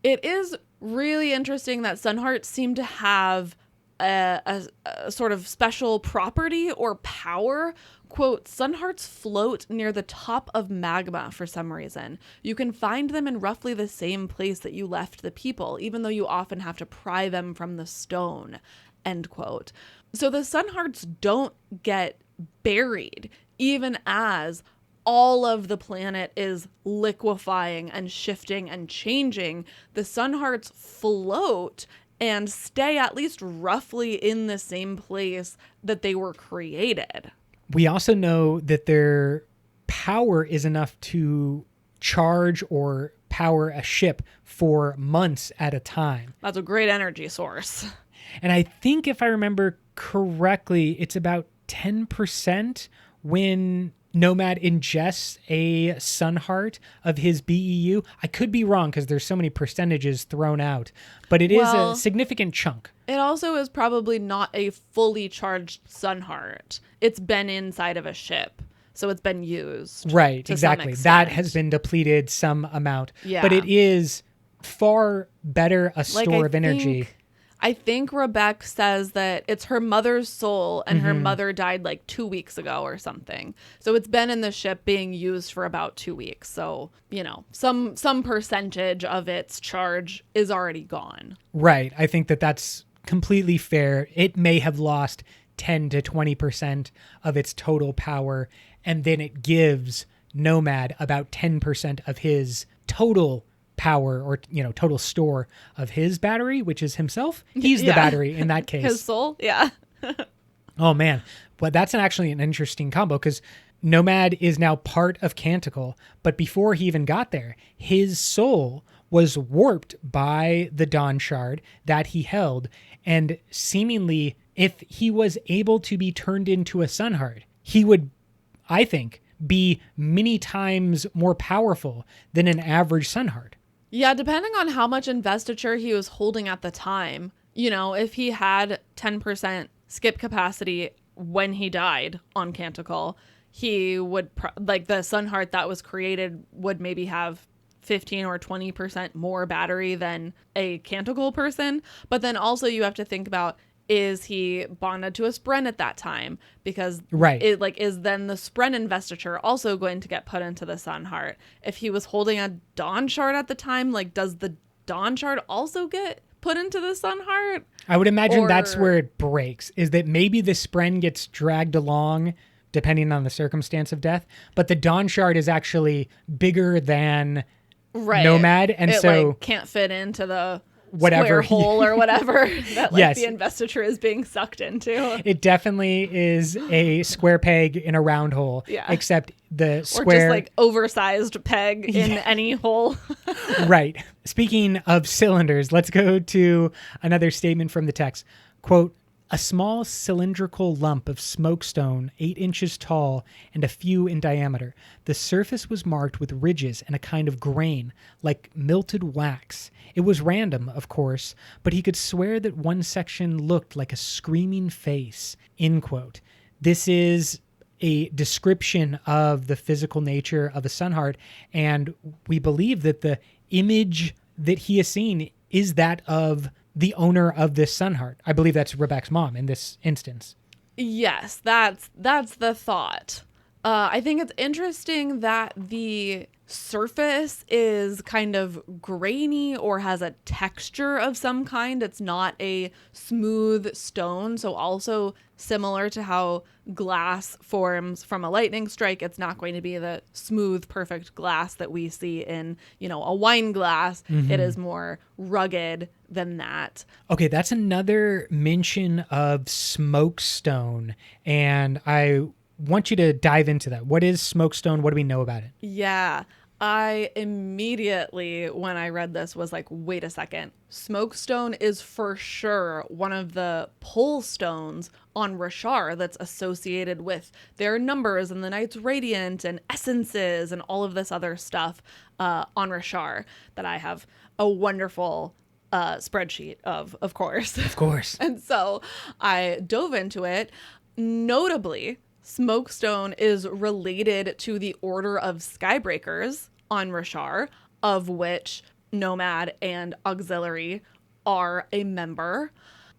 It is really interesting that Sunhearts seem to have a sort of special property or power. Quote, Sunhearts float near the top of magma for some reason. You can find them in roughly the same place that you left the people, even though you often have to pry them from the stone, end quote. So the Sunhearts don't get buried, even as all of the planet is liquefying and shifting and changing. The Sunhearts float and stay at least roughly in the same place that they were created. We also know that their power is enough to charge or power a ship for months at a time. That's a great energy source. And I think if I remember correctly, it's about 10% when Nomad ingests a Sun Heart of his BEU. I could be wrong because there's so many percentages thrown out, but it is a significant chunk. It also is probably not a fully charged Sun Heart. It's been inside of a ship, so it's been used. Right, exactly. That has been depleted some amount, but it is far better a store of energy. I think Rebecca says that it's her mother's soul and her mother died like 2 weeks ago or something. So it's been in the ship being used for about 2 weeks. So, you know, some percentage of its charge is already gone. Right. I think that that's completely fair. It may have lost 10 to 20% of its total power, and then it gives Nomad about 10% of his total power, or total store of his battery, which is himself. He's the battery in that case. His soul. Yeah. Oh man. But that's actually an interesting combo, because Nomad is now part of Canticle, but before he even got there, his soul was warped by the Dawn Shard that he held, and seemingly if he was able to be turned into a Sun Heart, he would, I think, be many times more powerful than an average Sun Heart. Yeah, depending on how much investiture he was holding at the time. If he had 10% skip capacity when he died on Canticle, he would, the Sun Heart that was created would maybe have 15 or 20% more battery than a Canticle person. But then also you have to think about, is he bonded to a spren at that time? Because right. it like is then the spren investiture also going to get put into the sun heart? If he was holding a dawn shard at the time, like does the dawn shard also get put into the sun heart? I would imagine that's where it breaks, is that maybe the spren gets dragged along depending on the circumstance of death, but the dawn shard is actually bigger than Nomad, and it, so like, can't fit into the whatever square hole or whatever that like yes. the investiture is being sucked into. It definitely is a square peg in a round hole. Yeah. Except the square, or just like oversized peg in any hole. Right. Speaking of cylinders, let's go to another statement from the text. Quote, "A small cylindrical lump of smokestone 8 inches tall and a few in diameter. The surface was marked with ridges and a kind of grain, like melted wax. It was random, of course, but he could swear that one section looked like a screaming face." End quote. This is a description of the physical nature of a sun heart, and we believe that the image that he has seen is that of the owner of this sun heart. I believe that's Rebecca's mom in this instance. Yes, that's the thought. I think it's interesting that the surface is kind of grainy or has a texture of some kind. It's not a smooth stone. So also similar to how glass forms from a lightning strike, it's not going to be the smooth, perfect glass that we see in, a wine glass. Mm-hmm. It is more rugged than that. Okay, that's another mention of smokestone, and I want you to dive into that. What is smokestone? What do we know about it? Yeah. I immediately, when I read this, was like, wait a second. Smokestone is for sure one of the pull stones on Rashar that's associated with their numbers and the Night's Radiant and essences and all of this other stuff on Rashar that I have a wonderful spreadsheet of course. Of course. And so I dove into it. Notably, smokestone is related to the Order of Skybreakers on Rashar, of which Nomad and Auxiliary are a member.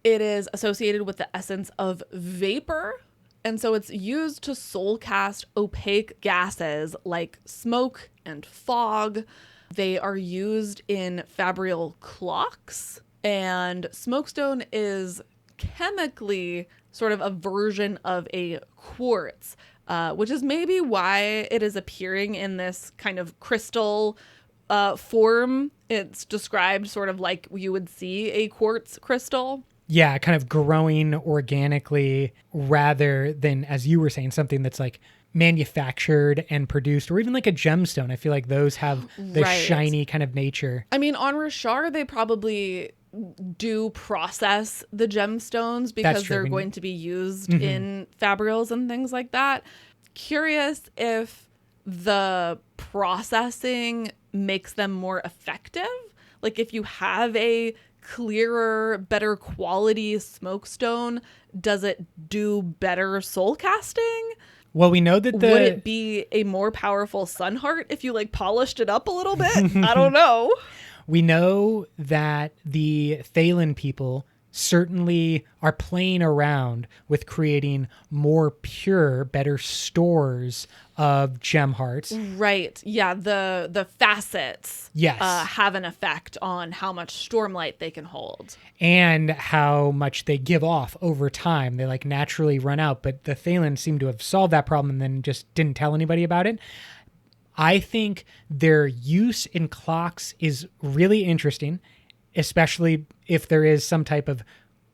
It is associated with the essence of vapor, and so it's used to soul cast opaque gases like smoke and fog. They are used in fabrial clocks, and smokestone is chemically sort of a version of a quartz, which is maybe why it is appearing in this kind of crystal form. It's described sort of like you would see a quartz crystal. Yeah, kind of growing organically rather than, as you were saying, something that's like manufactured and produced, or even like a gemstone. I feel like those have the shiny kind of nature. I mean, on Rashar, they probably do process the gemstones because they're going to be used in fabrials and things like that. Curious if the processing makes them more effective. Like if you have a clearer, better quality smokestone, does it do better soul casting? Well, we know that would it be a more powerful sun heart if you like polished it up a little bit? I don't know. We know that the Thalen people certainly are playing around with creating more pure, better stores of gem hearts. Right. Yeah. The facets have an effect on how much stormlight they can hold. And how much they give off over time. They like naturally run out. But the Thalen seem to have solved that problem and then just didn't tell anybody about it. I think their use in clocks is really interesting, especially if there is some type of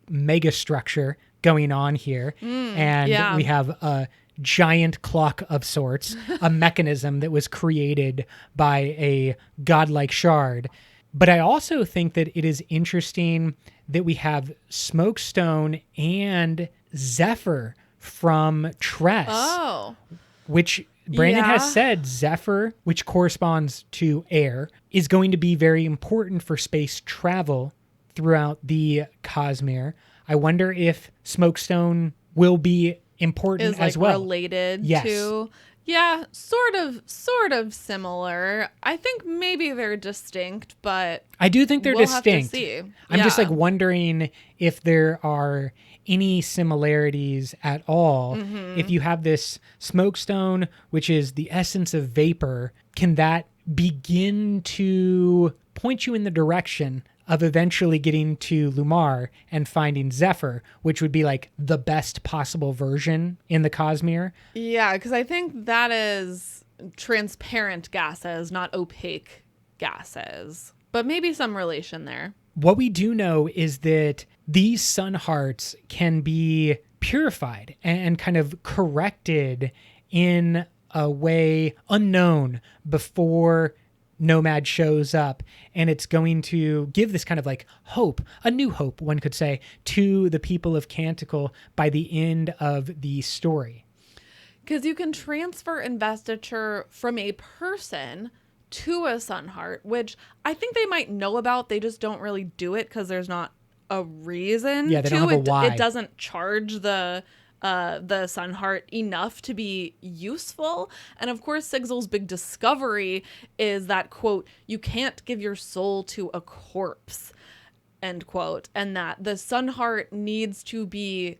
mega structure going on here. And we have a giant clock of sorts, a mechanism that was created by a godlike shard. But I also think that it is interesting that we have Smokestone and Zephyr from Tress. Oh. Which Brandon has said Zephyr, which corresponds to air, is going to be very important for space travel throughout the Cosmere. I wonder if Smokestone will be important as well. Related to. Yeah, sort of similar. I think maybe they're distinct, but I do think they're we'll distinct. have to see. I'm just Yeah. like wondering if there are any similarities at all. If you have this smokestone, which is the essence of vapor, can that begin to point you in the direction of eventually getting to Lumar and finding Zephyr, which would be like the best possible version in the Cosmere? Yeah, because I think that is transparent gases, not opaque gases. But maybe some relation there. What we do know is that these sun hearts can be purified and kind of corrected in a way unknown before Nomad shows up, and it's going to give this kind of like hope, a new hope, one could say, to the people of Canticle by the end of the story. Because you can transfer investiture from a person to a sun heart, which I think they might know about. They just don't really do it because there's not a reason Yeah, they to. don't have a why. It doesn't charge the sun heart enough to be useful. And of course, Sigzil's big discovery is that, quote, you can't give your soul to a corpse, end quote, and that the sun heart needs to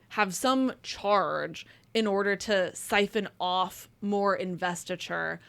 have some charge in order to siphon off more investiture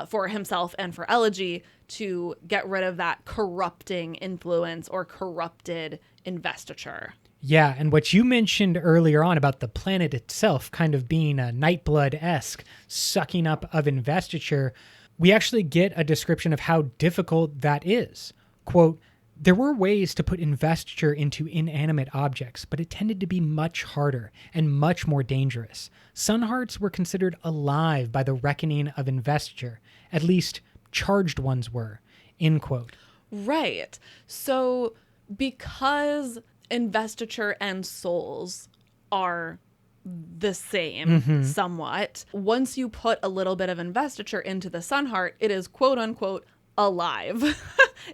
for himself and for Elegy to get rid of that corrupting influence or corrupted investiture. Yeah, and what you mentioned earlier on about the planet itself kind of being a Nightblood-esque sucking up of investiture, we actually get a description of how difficult that is. Quote, there were ways to put investiture into inanimate objects, but it tended to be much harder and much more dangerous. Sun hearts were considered alive by the reckoning of investiture. At least charged ones were, end quote. Right. So because investiture and souls are the same somewhat, once you put a little bit of investiture into the sun heart, it is quote unquote alive.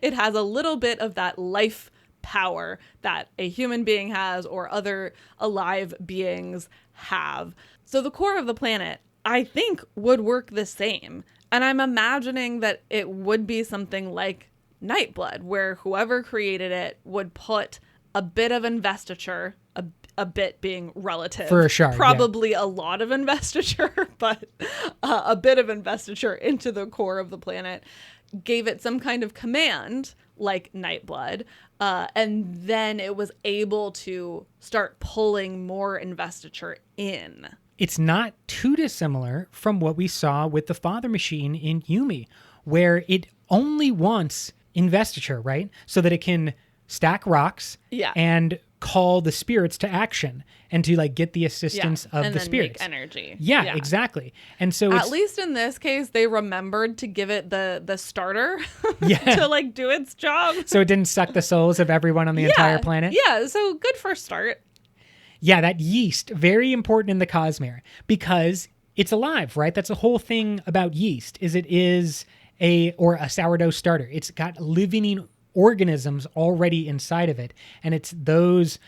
It has a little bit of that life power that a human being has or other alive beings have. So the core of the planet, I think, would work the same. And I'm imagining that it would be something like Nightblood, where whoever created it would put a bit of investiture, a bit being relative. For a shard, probably a lot of investiture, but a bit of investiture into the core of the planet, gave it some kind of command, like Nightblood, and then it was able to start pulling more investiture in. It's not too dissimilar from what we saw with the Father Machine in Yumi, where it only wants investiture, right? So that it can stack rocks and call the spirits to action and to like get the assistance of and the then spirits. Make energy. Yeah, exactly. And so at least in this case, they remembered to give it the starter yeah. to like do its job. So it didn't suck the souls of everyone on the entire planet. Yeah, so good first start. Yeah, that yeast, very important in the Cosmere because it's alive, right? That's the whole thing about yeast, is it is a sourdough starter. It's got living organisms already inside of it. And it's those,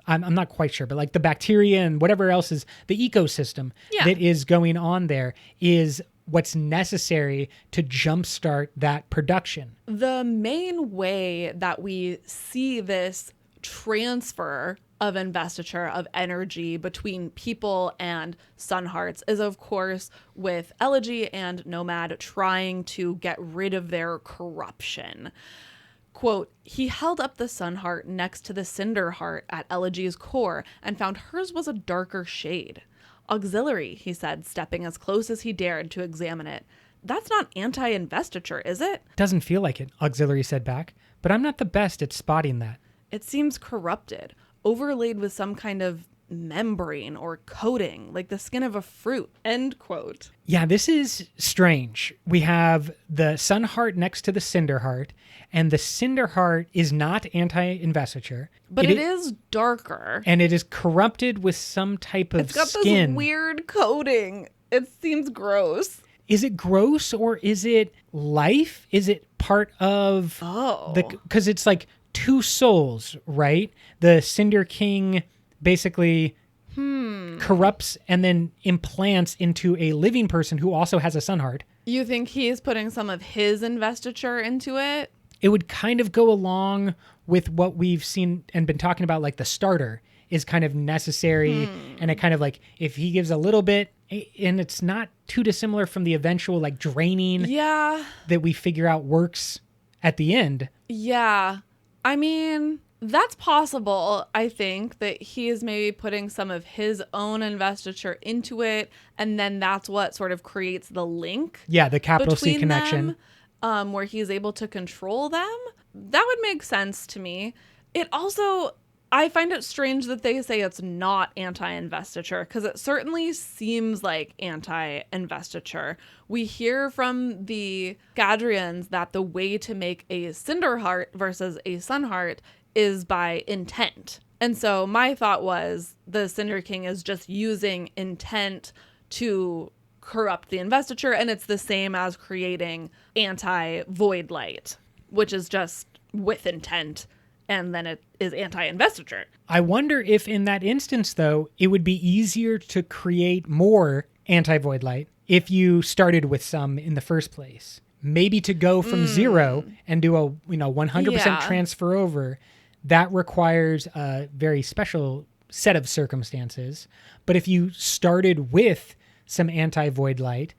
I'm not quite sure, but like the bacteria and whatever else is the ecosystem that is going on there is what's necessary to jumpstart that production. The main way that we see this transfer of investiture, of energy between people and sun hearts is, of course, with Elegy and Nomad trying to get rid of their corruption. Quote, he held up the sun heart next to the cinder heart at Elegy's core and found hers was a darker shade. Auxiliary, he said, stepping as close as he dared to examine it. That's not anti-investiture, is it? Doesn't feel like it, Auxiliary said back, but I'm not the best at spotting that. It seems corrupted, overlaid with some kind of membrane or coating, like the skin of a fruit, end quote. Yeah, this is strange. We have the sun heart next to the cinder heart, and the cinder heart is not anti-investiture. But it is darker. And it is corrupted with some type of skin. It's got this weird coating. It seems gross. Is it gross or is it life? Is it part of because it's like two souls, right? The Cinder King basically corrupts and then implants into a living person who also has a sun heart. You think he's putting some of his investiture into it? It would kind of go along with what we've seen and been talking about, like the starter is kind of necessary. And it kind of like, if he gives a little bit, and it's not too dissimilar from the eventual like draining that we figure out works at the end. Yeah. I mean, that's possible. I think that he is maybe putting some of his own investiture into it, and then that's what sort of creates the link. Yeah, the capital C connection. Them, where he's able to control them. That would make sense to me. It also, I find it strange that they say it's not anti-investiture, because it certainly seems like anti-investiture. We hear from the Gadrians that the way to make a cinder heart versus a sun heart is by intent. And so my thought was the Cinder King is just using intent to corrupt the investiture, and it's the same as creating anti-void light, which is just with intent, and then it is anti-investiture. I wonder if in that instance, though, it would be easier to create more anti-void light if you started with some in the first place. Maybe to go from 0 and do a 100% transfer over, that requires a very special set of circumstances. But if you started with some anti-void light,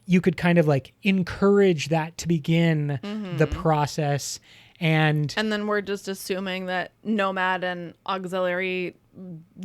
you could kind of like encourage that to begin the process. And then we're just assuming that Nomad and Auxiliary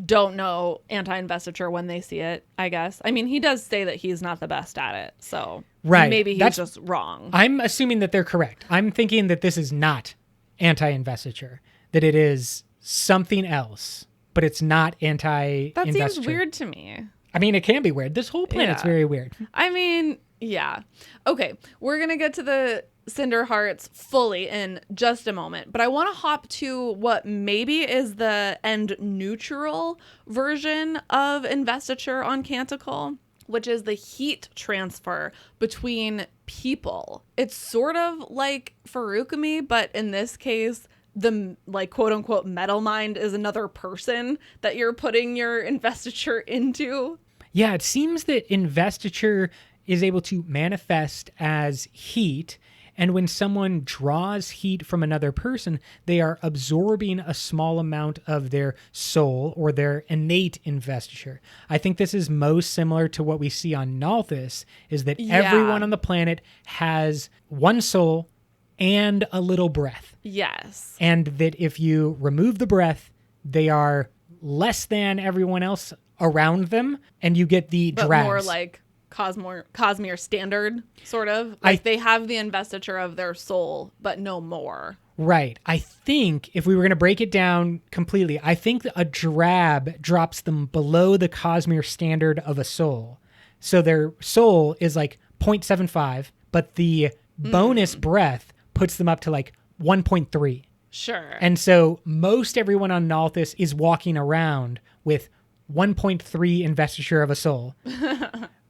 don't know anti-investiture when they see it, I guess. I mean, he does say that he's not the best at it, so maybe he's just wrong. I'm assuming that they're correct. I'm thinking that this is not anti-investiture, that it is something else, but it's not anti-investiture. That seems weird to me. I mean, it can be weird. This whole planet's very weird. I mean, yeah. Okay, we're going to get to the Cinder Hearts fully in just a moment, but I want to hop to what maybe is the end neutral version of investiture on Canticle, which is the heat transfer between people. It's sort of like Farukami, but in this case, the like quote unquote metal mind is another person that you're putting your investiture into. Yeah, it seems that investiture is able to manifest as heat. And when someone draws heat from another person, they are absorbing a small amount of their soul or their innate investiture. I think this is most similar to what we see on Nalthis, is that everyone on the planet has one soul and a little breath. Yes. And that if you remove the breath, they are less than everyone else around them, and you get the drags. More like Cosmere standard, sort of. Like they have the investiture of their soul, but no more. Right. I think if we were going to break it down completely, I think a drab drops them below the Cosmere standard of a soul. So their soul is like 0.75, but the bonus breath puts them up to like 1.3. Sure. And so most everyone on Nalthis is walking around with 1.3 investiture of a soul.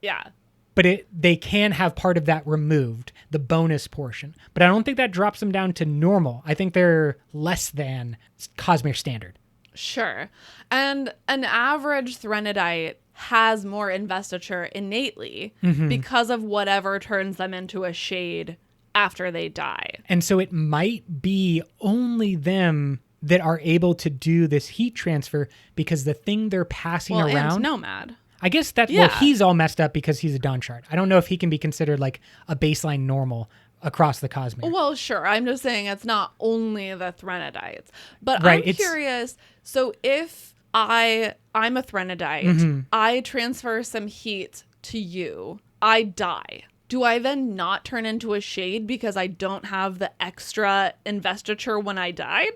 Yeah. But they can have part of that removed, the bonus portion. But I don't think that drops them down to normal. I think they're less than Cosmere standard. Sure. And an average Threnodite has more investiture innately because of whatever turns them into a shade after they die. And so it might be only them that are able to do this heat transfer, because the thing they're passing around... and Nomad. I guess that, well, he's all messed up because he's a Dawn Shard. I don't know if he can be considered like a baseline normal across the Cosmere. Well, sure. I'm just saying it's not only the Threnodites. But right, I'm curious, so if I'm a Threnodite, I transfer some heat to you, I die. Do I then not turn into a shade because I don't have the extra investiture when I died?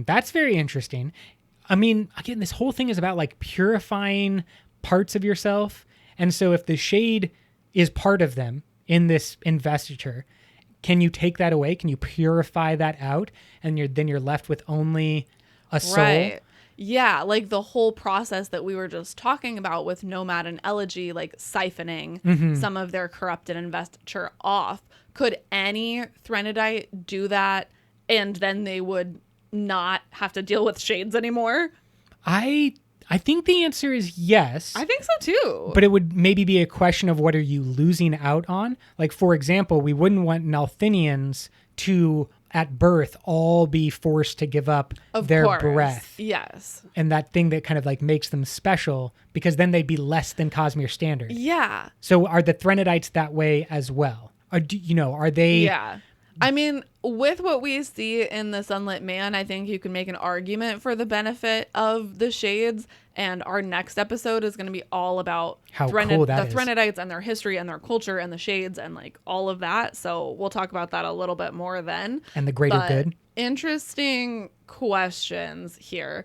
That's very interesting. I mean, again, this whole thing is about like purifying parts of yourself. And so if the shade is part of them in this investiture, can you take that away? Can you purify that out? And then you're left with only a soul? Right. Yeah, like the whole process that we were just talking about with Nomad and Elegy, like siphoning some of their corrupted investiture off. Could any Threnodite do that, and then they would not have to deal with shades anymore? I I think the answer is yes. I think so too. But it would maybe be a question of what are you losing out on? Like, for example, we wouldn't want Nalthinians to, at birth, all be forced to give up their breath. Yes. And that thing that kind of like makes them special, because then they'd be less than Cosmere standard. Yeah. So are the Threnodites that way as well? Are they... Yeah. I mean, with what we see in the Sunlit Man, I think you can make an argument for the benefit of the Shades. And our next episode is going to be all about how cool that is. Threnodites and their history and their culture and the Shades and like all of that. So we'll talk about that a little bit more then. And the greater good. Interesting questions here.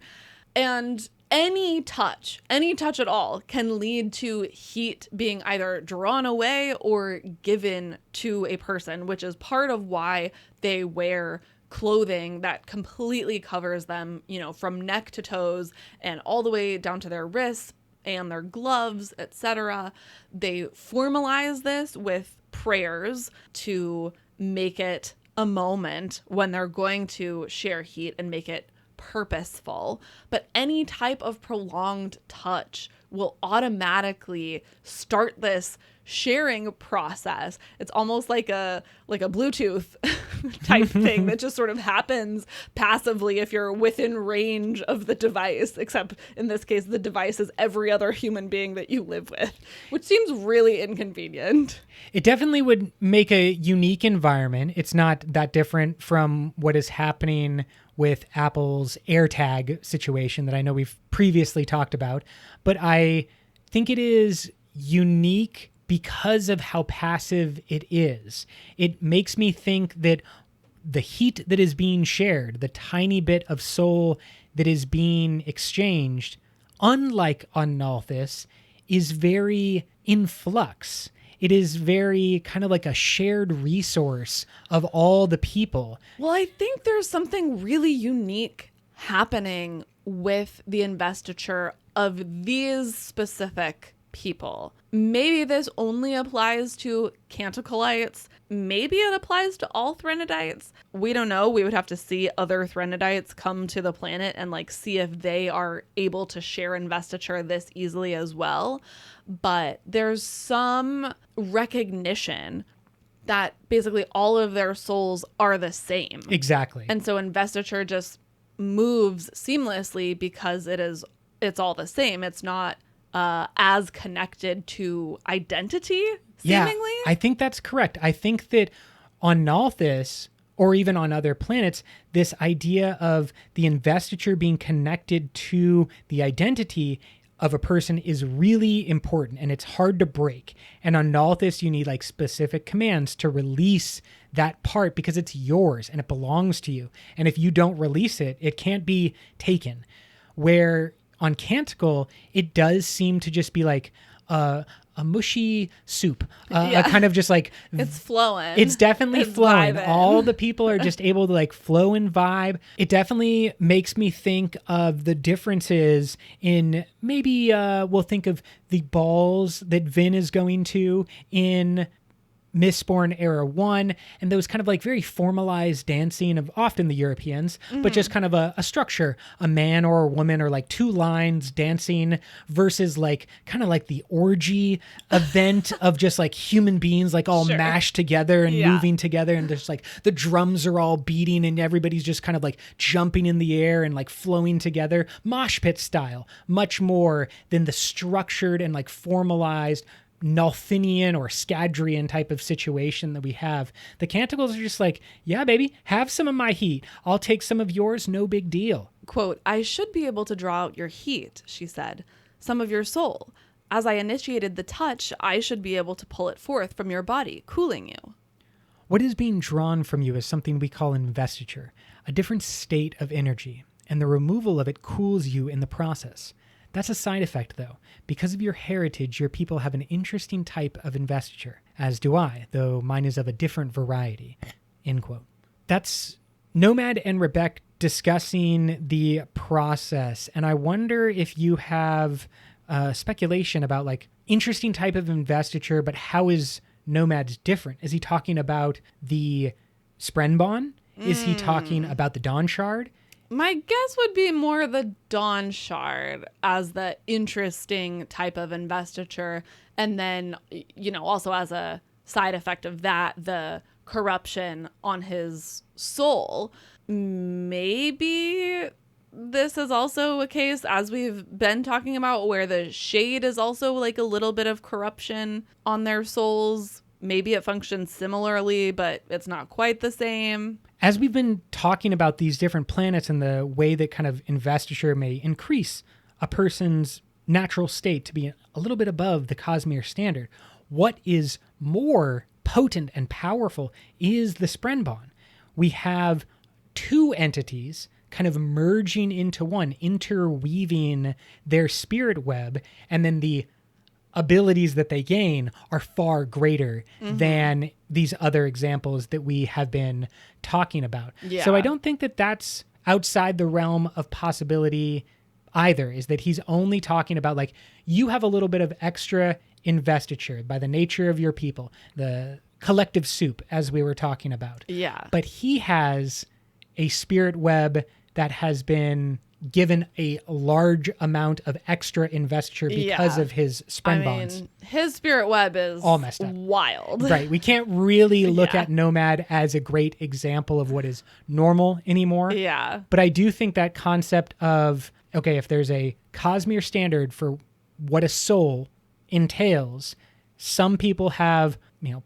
And any touch at all can lead to heat being either drawn away or given to a person, which is part of why they wear clothing that completely covers them, from neck to toes and all the way down to their wrists and their gloves, etc. They formalize this with prayers to make it a moment when they're going to share heat and make it purposeful. But any type of prolonged touch will automatically start this sharing process. It's almost like a Bluetooth type thing that just sort of happens passively if you're within range of the device, except in this case the device is every other human being that you live with, which seems really inconvenient. It definitely would make a unique environment. It's not that different from what is happening with Apple's AirTag situation that I know we've previously talked about, but I think it is unique because of how passive it is. It makes me think that the heat that is being shared, the tiny bit of soul that is being exchanged, unlike on Nalthis, is very in flux. It is very kind of like a shared resource of all the people. Well, I think there's something really unique happening with the investiture of these specific people. Maybe this only applies to Canticleites. Maybe it applies to all Threnodites. We don't know. We would have to see other Threnodites come to the planet and see if they are able to share investiture this easily as well. But there's some recognition that basically all of their souls are the same. Exactly. And so investiture just moves seamlessly because it's all the same. It's not as connected to identity, seemingly. Yeah, I think that's correct. I think that on Nalthis, or even on other planets, this idea of the investiture being connected to the identity of a person is really important, and it's hard to break. And on Nalthis, you need specific commands to release that part because it's yours and it belongs to you. And if you don't release it, it can't be taken. Where on Canticle, it does seem to just be a mushy soup, a kind of just it's flowing. It's definitely flowing. Vibing. All the people are just able to flow and vibe. It definitely makes me think of the differences in maybe we'll think of the balls that Vin is going to in Mistborn Era 1, and those kind of very formalized dancing of often the Europeans, but just kind of a structure, a man or a woman or two lines dancing versus kind of the orgy event of just human beings all Sure. mashed together and moving together, and just the drums are all beating and everybody's just kind of jumping in the air and flowing together, mosh pit style, much more than the structured and formalized Nalthinian or Scadrian type of situation that we have. The Canticles are just yeah, baby, have some of my heat. I'll take some of yours, no big deal. Quote, "I should be able to draw out your heat," she said, "some of your soul. As I initiated the touch, I should be able to pull it forth from your body, cooling you." What is being drawn from you is something we call investiture, a different state of energy, and the removal of it cools you in the process. That's a side effect, though. Because of your heritage, your people have an interesting type of investiture, as do I, though mine is of a different variety. End quote. That's Nomad and Rebecca discussing the process, and I wonder if you have speculation about interesting type of investiture, but how is Nomad's different? Is he talking about the Sprenbon? Is he talking about the Dawn Shard? My guess would be more the Dawn Shard as the interesting type of investiture. And then, also as a side effect of that, the corruption on his soul. Maybe this is also a case, as we've been talking about, where the Shade is also like a little bit of corruption on their souls. Maybe it functions similarly, but it's not quite the same. As we've been talking about these different planets and the way that kind of investiture may increase a person's natural state to be a little bit above the Cosmere standard, what is more potent and powerful is the Sprenbon. We have two entities kind of merging into one, interweaving their spirit web, and then the abilities that they gain are far greater than these other examples that we have been talking about. Yeah. So I don't think that that's outside the realm of possibility either, is that he's only talking about like, you have a little bit of extra investiture by the nature of your people, the collective soup, as we were talking about. Yeah. But he has a spirit web that has been given a large amount of extra investiture because of his Sprenbons. His spirit web is all messed up. Wild. Right. We can't really look at Nomad as a great example of what is normal anymore. Yeah. But I do think that concept of, okay, if there's a Cosmere standard for what a soul entails, some people have,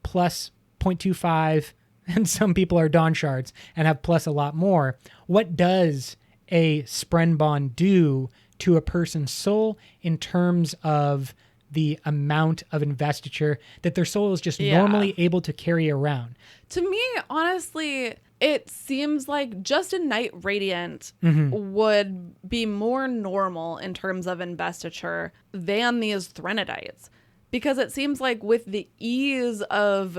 plus 0.25 and some people are Dawn Shards and have plus a lot more. What does a Sprenbon do to a person's soul in terms of the amount of investiture that their soul is just normally able to carry around? To me, honestly, it seems like just a Night Radiant would be more normal in terms of investiture than these Threnodites. Because it seems like with the ease of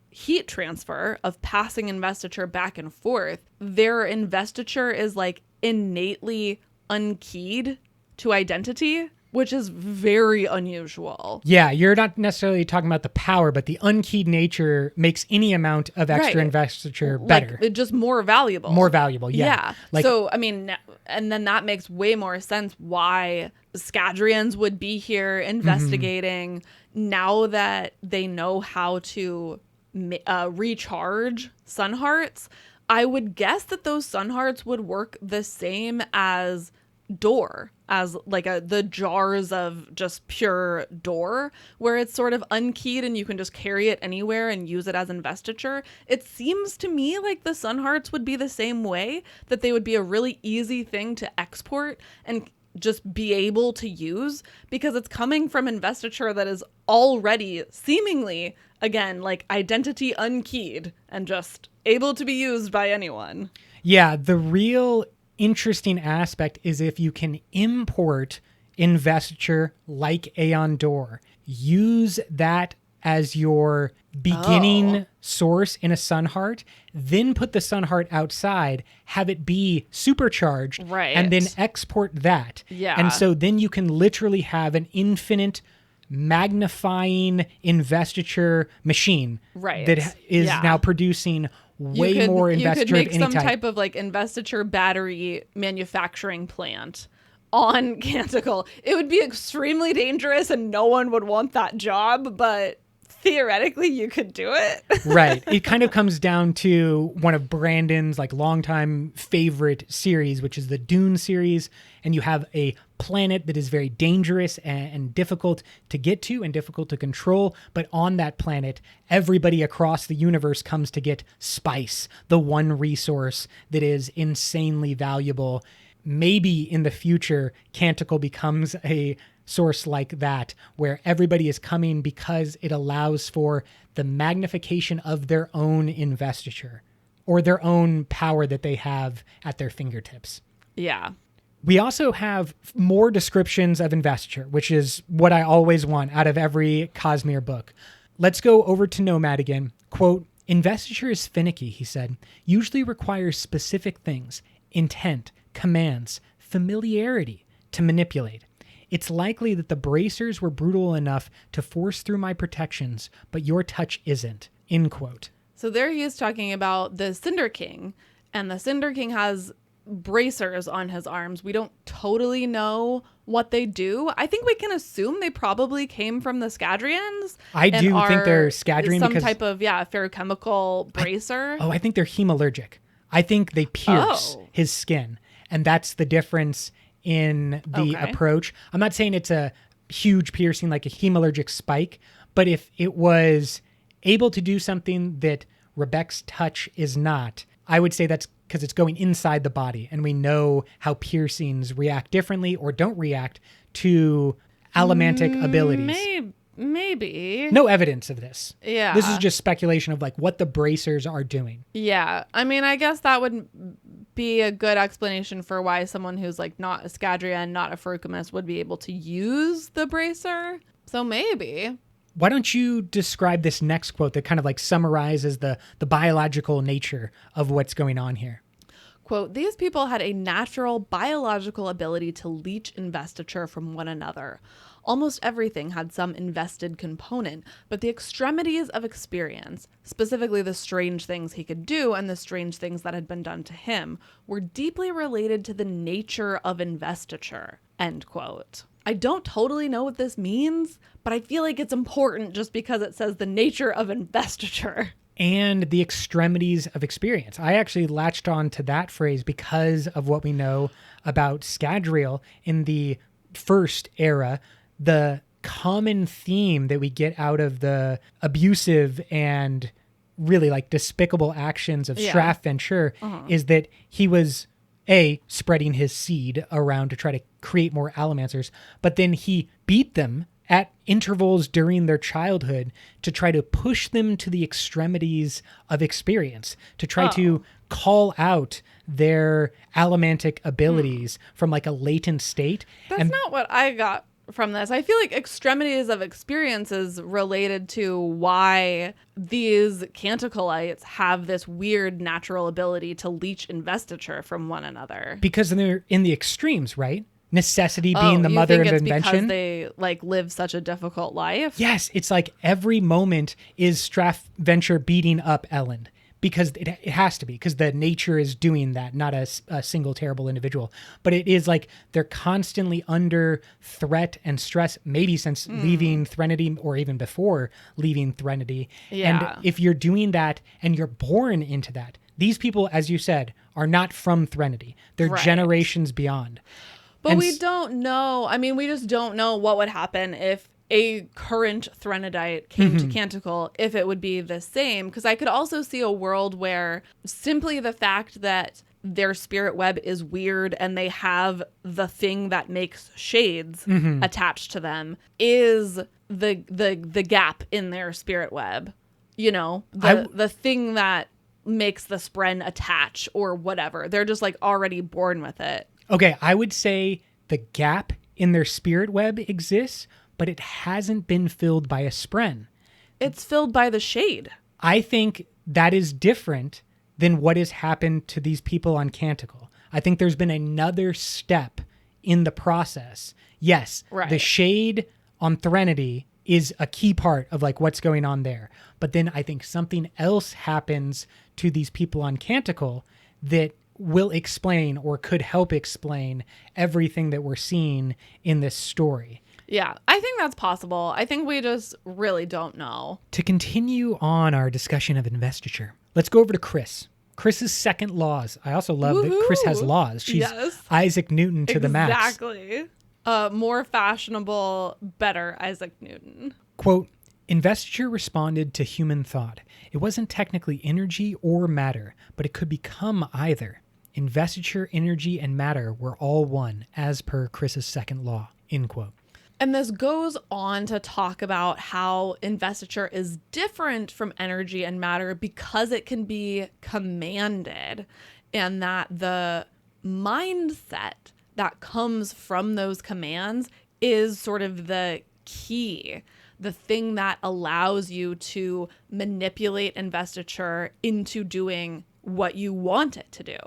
heat transfer, of passing investiture back and forth, their investiture is like innately unkeyed to identity, which is very unusual. Yeah, you're not necessarily talking about the power, but the unkeyed nature makes any amount of extra investiture better. Like, just more valuable. More valuable, yeah. Like, so, I mean, and then that makes way more sense why Scadrians would be here investigating now that they know how to recharge Sun Hearts. I would guess that those Sun Hearts would work the same as Door, as like the jars of just pure Door, where it's sort of unkeyed and you can just carry it anywhere and use it as investiture. It seems to me like the Sun Hearts would be the same way, that they would be a really easy thing to export and just be able to use, because it's coming from investiture that is already seemingly, again, like identity unkeyed and just able to be used by anyone. Yeah, the real interesting aspect is if you can import investiture like Aeon Door, use that as your beginning source in a Sun Heart, then put the Sun Heart outside, have it be supercharged, and then export that. Yeah. And so then you can literally have an infinite magnifying investiture machine that is now producing way more investiture of any type. You could make some type of like investiture battery manufacturing plant on Canticle. It would be extremely dangerous and no one would want that job, but theoretically you could do it. Right. It kind of comes down to one of Brandon's like longtime favorite series, which is the Dune series. And you have a planet that is very dangerous and difficult to get to and difficult to control. But on that planet, everybody across the universe comes to get spice, the one resource that is insanely valuable. Maybe in the future, Canticle becomes a source like that, where everybody is coming because it allows for the magnification of their own investiture or their own power that they have at their fingertips. Yeah. We also have more descriptions of investiture, which is what I always want out of every Cosmere book. Let's go over to Nomad again. Quote, "Investiture is finicky," he said, "usually requires specific things, intent, commands, familiarity to manipulate. It's likely that the bracers were brutal enough to force through my protections, but your touch isn't." End quote. So there he is talking about the Cinder King, and the Cinder King has bracers on his arms. We don't totally know what they do. I think we can assume they probably came from the Scadrians. I do think they're Scadrian some because type of ferrochemical bracer. I think they're hemalurgic. I think they pierce his skin, and that's the difference in the approach. I'm not saying it's a huge piercing like a hemalurgic spike, but if it was able to do something that Rebecca's touch is not, I would say that's because it's going inside the body, and we know how piercings react differently or don't react to allomantic abilities. Maybe. No evidence of this. Yeah. This is just speculation of like what the bracers are doing. Yeah. I mean, I guess that would be a good explanation for why someone who's like not a Scadrian, not a Feruchemist would be able to use the bracer. So maybe. Why don't you describe this next quote that kind of like summarizes the biological nature of what's going on here? Quote, these people had a natural biological ability to leech investiture from one another. Almost everything had some invested component, but the extremities of experience, specifically the strange things he could do and the strange things that had been done to him, were deeply related to the nature of investiture. End quote. I don't totally know what this means, but I feel like it's important just because it says the nature of investiture. And the extremities of experience. I actually latched on to that phrase because of what we know about Scadrial in the first era. The common theme that we get out of the abusive and really like despicable actions of Straff Venture is that he was spreading his seed around to try to create more allomancers, but then he beat them at intervals during their childhood to try to push them to the extremities of experience, to try to call out their allomantic abilities from like a latent state. That's not what I got from this. I feel like extremities of experience is related to why these Canticleites have this weird natural ability to leech investiture from one another. Because they're in the extremes, right? Necessity being the mother of invention. Because they like live such a difficult life. Yes, it's like every moment is Straff Venture beating up Ellen because it has to be, because the nature is doing that, not a single terrible individual. But it is like they're constantly under threat and stress, maybe since leaving Threnody or even before leaving Threnody. Yeah. And if you're doing that and you're born into that, these people, as you said, are not from Threnody. They're generations beyond. But we don't know. I mean, we just don't know what would happen if a current Threnodite came to Canticle, if it would be the same. Because I could also see a world where simply the fact that their spirit web is weird and they have the thing that makes shades attached to them is the gap in their spirit web. You know, the thing that makes the spren attach or whatever. They're just like already born with it. Okay, I would say the gap in their spirit web exists, but it hasn't been filled by a spren. It's filled by the shade. I think that is different than what has happened to these people on Canticle. I think there's been another step in the process. Yes, the shade on Threnody is a key part of like what's going on there. But then I think something else happens to these people on Canticle that will explain or could help explain everything that we're seeing in this story. Yeah, I think that's possible. I think we just really don't know. To continue on our discussion of investiture, let's go over to Chris. Chris's second laws. I also love that Chris has laws. She's Isaac Newton to the max. Exactly. More fashionable, better Isaac Newton. Quote, investiture responded to human thought. It wasn't technically energy or matter, but it could become either. Investiture, energy, and matter were all one, as per Chris's second law, end quote. And this goes on to talk about how investiture is different from energy and matter because it can be commanded, and that the mindset that comes from those commands is sort of the key, the thing that allows you to manipulate investiture into doing what you want it to do.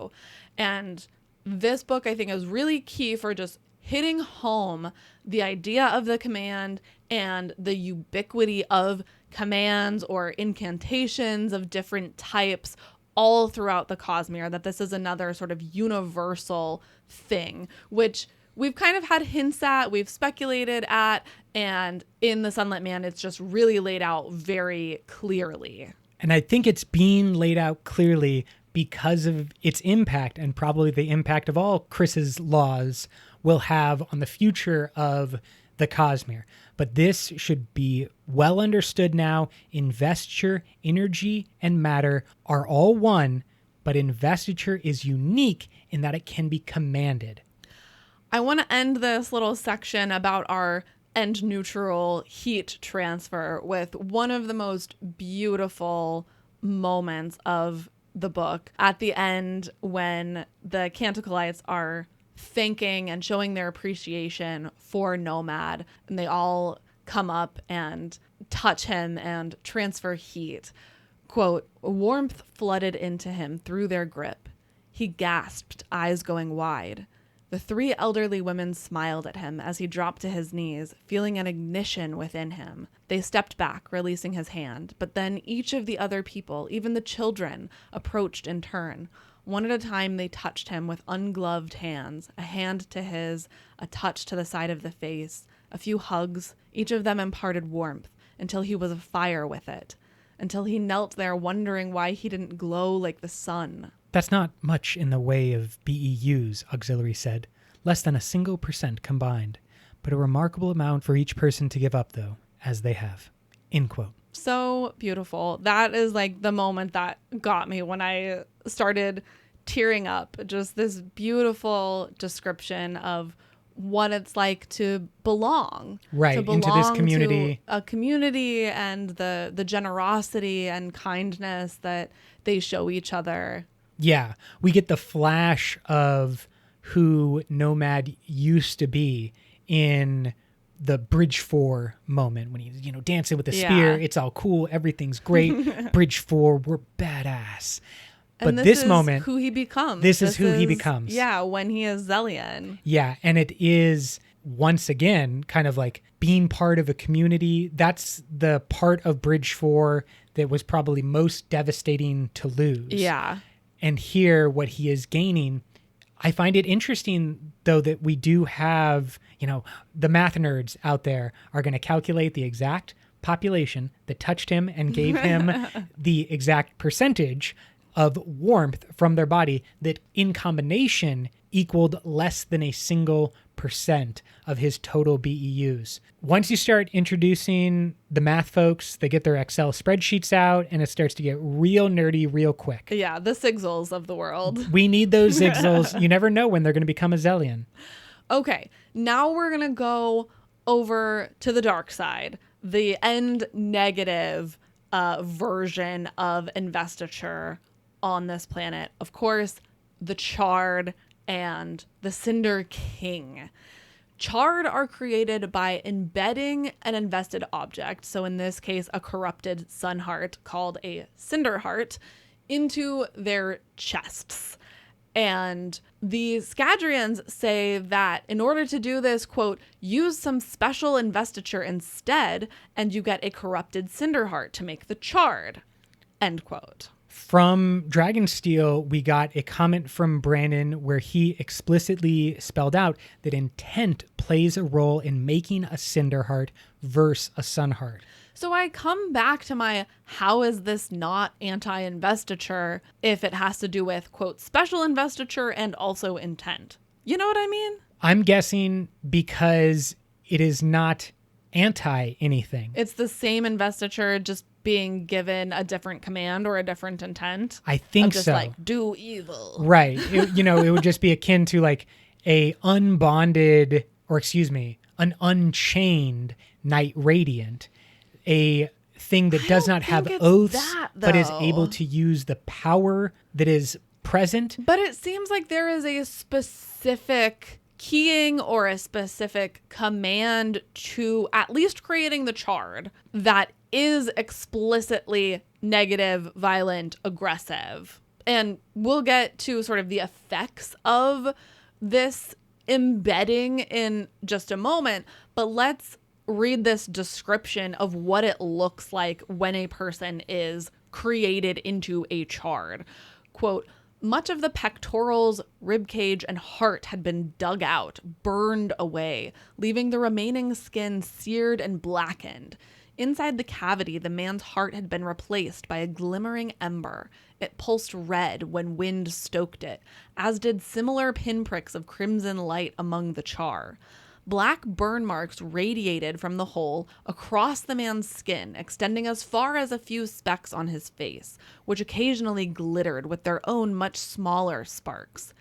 And this book, I think, is really key for just hitting home the idea of the command and the ubiquity of commands or incantations of different types all throughout the Cosmere, that this is another sort of universal thing, which we've kind of had hints at, we've speculated at, and in The Sunlit Man, it's just really laid out very clearly. And I think it's being laid out clearly because of its impact, and probably the impact of all Chris's laws will have on the future of the Cosmere. But this should be well understood now. Investiture, energy, and matter are all one, but investiture is unique in that it can be commanded. I want to end this little section about our end neutral heat transfer with one of the most beautiful moments of the book at the end, when the Canticleites are thanking and showing their appreciation for Nomad, and they all come up and touch him and transfer heat. Quote, warmth flooded into him through their grip. He gasped, eyes going wide. The three elderly women smiled at him as he dropped to his knees, feeling an ignition within him. They stepped back, releasing his hand, but then each of the other people, even the children, approached in turn. One at a time, they touched him with ungloved hands, a hand to his, a touch to the side of the face, a few hugs. Each of them imparted warmth until he was afire with it, until he knelt there wondering why he didn't glow like the sun. That's not much in the way of BEUs, Auxiliary said. Less than a single % combined. But a remarkable amount for each person to give up, though, as they have. End quote. So beautiful. That is like the moment that got me when I started tearing up. Just this beautiful description of what it's like to belong. Right, to belong into this community. To a community, and the generosity and kindness that they show each other. Yeah, we get the flash of who Nomad used to be in the Bridge 4 moment when he's, dancing with the spear. It's all cool. Everything's great. Bridge 4, we're badass. And But this this is moment, who he becomes. This is who he becomes. Yeah, when he is Zellian. Yeah, and it is, once again, kind of like being part of a community. That's the part of Bridge 4 that was probably most devastating to lose. Yeah. And here, what he is gaining, I find it interesting, though, that we do have, the math nerds out there are going to calculate the exact population that touched him and gave him the exact percentage of warmth from their body that in combination equaled less than a single % of his total BEUs. Once you start introducing the math folks, they get their Excel spreadsheets out and it starts to get real nerdy real quick. Yeah, the Sigils of the world. We need those Zigzils. You never know when they're going to become a Zellian. Okay, now we're going to go over to the dark side, the end negative version of investiture on this planet. Of course, the Charred and the Cinder King. Charred are created by embedding an invested object, so in this case, a corrupted sun heart called a cinder heart, into their chests. And the Scadrians say that in order to do this, quote, use some special investiture instead, and you get a corrupted cinder heart to make the Charred, end quote. From Dragonsteel, we got a comment from Brandon where he explicitly spelled out that intent plays a role in making a cinder heart versus a sun heart. So I come back to my, how is this not anti-investiture if it has to do with, quote, special investiture and also intent? You know what I mean? I'm guessing because it is not anti anything. It's the same investiture, just being given a different command or a different intent. I think just so. Like, do evil. Right. It would just be akin to like an unchained Knight Radiant, a thing that does not have oaths, but is able to use the power that is present. But it seems like there is a specific keying or a specific command to at least creating the Charred that is explicitly negative, violent, aggressive. And we'll get to sort of the effects of this embedding in just a moment, but let's read this description of what it looks like when a person is created into a chard. Quote, much of the pectorals, ribcage, and heart had been dug out, burned away, leaving the remaining skin seared and blackened. Inside the cavity, the man's heart had been replaced by a glimmering ember. It pulsed red when wind stoked it, as did similar pinpricks of crimson light among the char. Black burn marks radiated from the hole across the man's skin, extending as far as a few specks on his face, which occasionally glittered with their own much smaller sparks.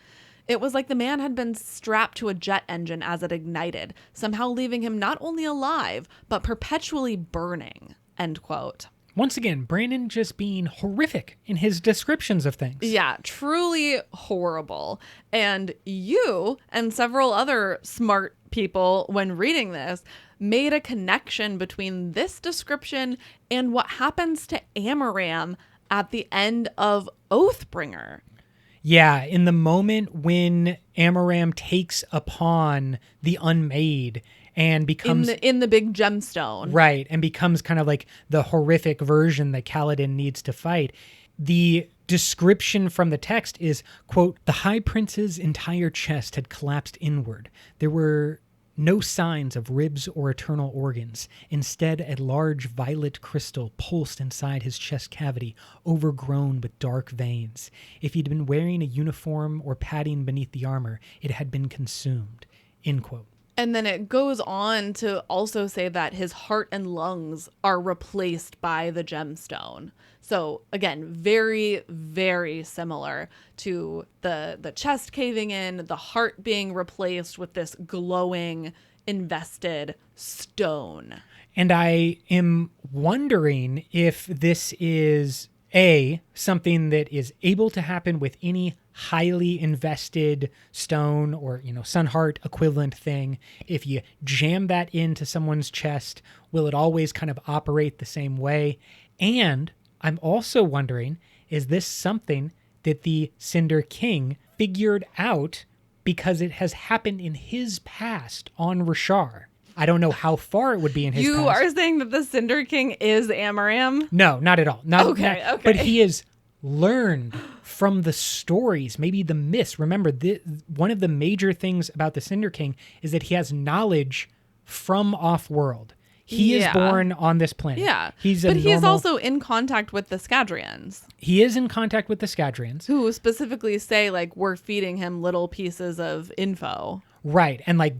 It was like the man had been strapped to a jet engine as it ignited, somehow leaving him not only alive, but perpetually burning. End quote. Once again, Brandon just being horrific in his descriptions of things. Yeah, truly horrible. And you and several other smart people, when reading this, made a connection between this description and what happens to Amaram at the end of Oathbringer. Yeah, in the moment when Amaram takes upon the Unmade and becomes in the big gemstone. Right, and becomes kind of like the horrific version that Kaladin needs to fight. The description from the text is, quote, the High Prince's entire chest had collapsed inward. There were no signs of ribs or eternal organs. Instead, a large violet crystal pulsed inside his chest cavity, overgrown with dark veins. If he'd been wearing a uniform or padding beneath the armor, it had been consumed. End quote. And then it goes on to also say that his heart and lungs are replaced by the gemstone. So again, very, very similar to the chest caving in, the heart being replaced with this glowing, invested stone. And I am wondering if this is something that is able to happen with any highly invested stone or, sun heart equivalent thing. If you jam that into someone's chest, will it always kind of operate the same way? And I'm also wondering, is this something that the Cinder King figured out because it has happened in his past on Rashar? I don't know how far it would be in his past. You are saying that the Cinder King is Amaram? No, not at all. Okay. But he has learned from the stories, maybe the myths. Remember, one of the major things about the Cinder King is that he has knowledge from off-world. He is born on this planet. Yeah. He's also in contact with the Scadrians. He is in contact with the Scadrians. Who specifically say, like, we're feeding him little pieces of info. Right. And, like,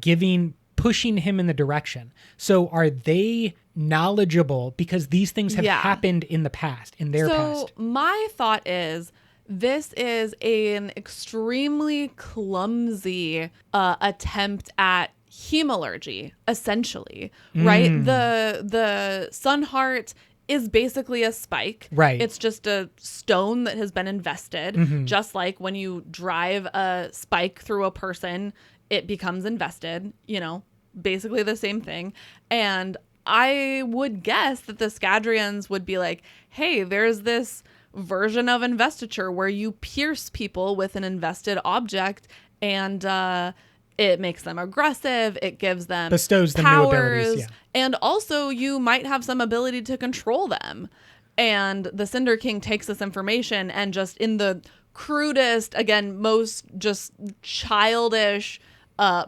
pushing him in the direction. So are they knowledgeable because these things have happened in the past, in their past? So my thought is this is an extremely clumsy attempt at hemalurgy, essentially, right? The sun heart is basically a spike. Right. It's just a stone that has been invested, just like when you drive a spike through a person, it becomes invested, basically the same thing. And I would guess that the Scadrians would be like, hey, there's this version of investiture where you pierce people with an invested object and it makes them aggressive. It gives them bestows them powers, new abilities. Yeah. And also you might have some ability to control them. And the Cinder King takes this information and just in the crudest, again, most just childish,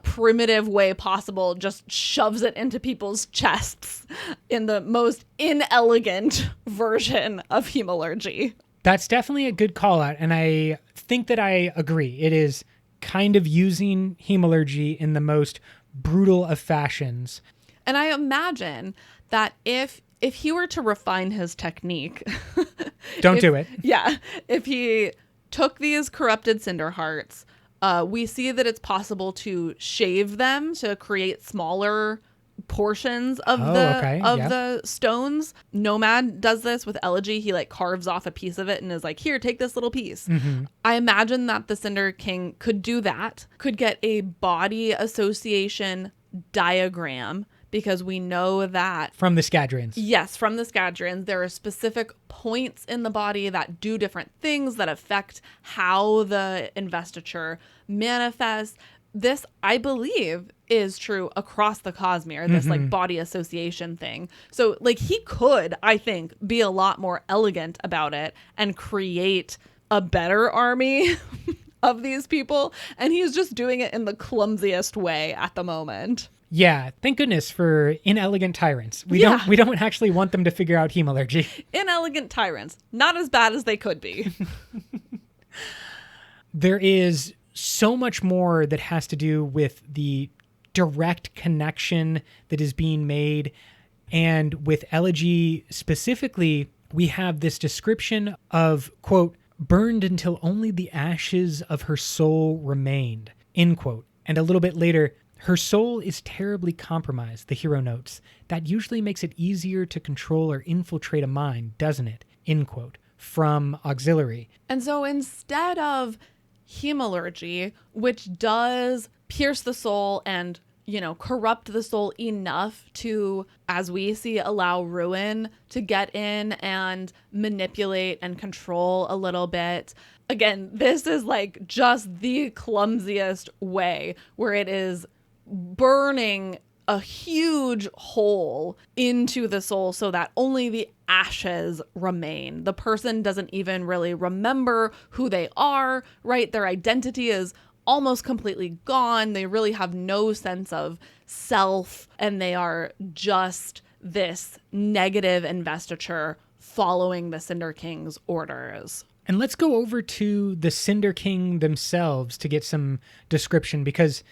primitive way possible, just shoves it into people's chests in the most inelegant version of hemalurgy. That's definitely a good call out. And I think that I agree. It is kind of using hemalurgy in the most brutal of fashions. And I imagine that if he were to refine his technique, don't do it. Yeah. If he took these corrupted cinder hearts, we see that it's possible to shave them to create smaller portions of the stones. Nomad does this with Elegy. He carves off a piece of it and is like, here, take this little piece. I imagine that the Cinder King could do that, could get a body association diagram, because we know that from the Scadrians. Yes, from the Scadrians, there are specific points in the body that do different things that affect how the investiture manifests. this, I believe, is true across the Cosmere, this like body association thing. So like he could, I think, be a lot more elegant about it and create a better army of these people. And he's just doing it in the clumsiest way at the moment. Yeah, thank goodness for inelegant tyrants. We don't actually want them to figure out hemalurgy. Inelegant tyrants, not as bad as they could be. There is so much more that has to do with the direct connection that is being made. And with Elegy specifically, we have this description of, quote, burned until only the ashes of her soul remained, end quote. And a little bit later, her soul is terribly compromised, the hero notes. That usually makes it easier to control or infiltrate a mind, doesn't it? End quote. From Auxiliary. And so instead of hemalurgy, which does pierce the soul and, you know, corrupt the soul enough to, as we see, allow Ruin to get in and manipulate and control a little bit. Again, this is like just the clumsiest way where it is burning a huge hole into the soul so that only the ashes remain. The person doesn't even really remember who they are, right? Their identity is almost completely gone. They really have no sense of self, and they are just this negative investiture following the Cinder King's orders. And let's go over to the Cinder King themselves to get some description, because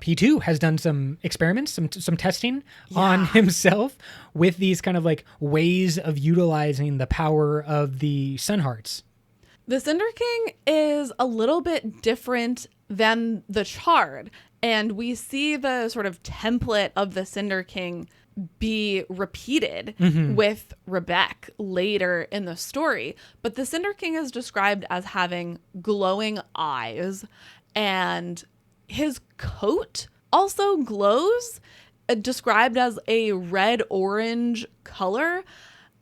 P2 has done some experiments, some testing on himself with these kind of like ways of utilizing the power of the Sun Hearts. The Cinder King is a little bit different than the Charred, and we see the sort of template of the Cinder King be repeated with Rebecca later in the story. But the Cinder King is described as having glowing eyes, and his coat also glows, described as a red-orange color.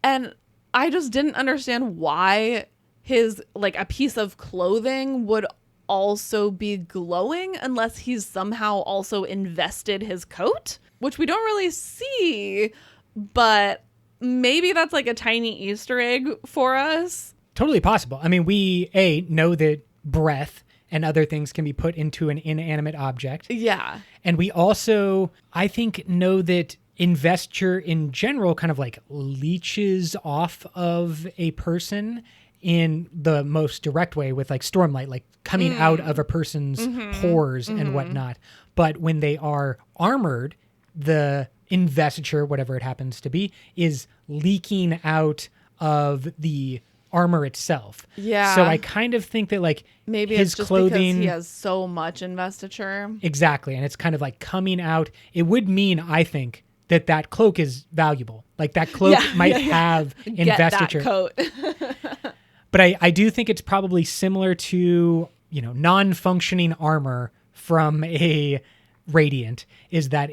And I just didn't understand why his, like, a piece of clothing would also be glowing unless he's somehow also invested his coat, which we don't really see, but maybe that's like a tiny Easter egg for us. Totally possible. I mean, we know that breath and other things can be put into an inanimate object. Yeah. And we also, I think, know that investiture in general kind of like leeches off of a person in the most direct way with like stormlight, like coming out of a person's pores and whatnot. But when they are armored, the investiture, whatever it happens to be, is leaking out of the armor itself. Yeah. So I kind of think that like maybe his it's just clothing, because he has so much investiture. Exactly. And it's kind of like coming out. It would mean, I think, that cloak is valuable. Like that cloak might have investiture. Get that coat. But I do think it's probably similar to, you know, non-functioning armor from a Radiant, is that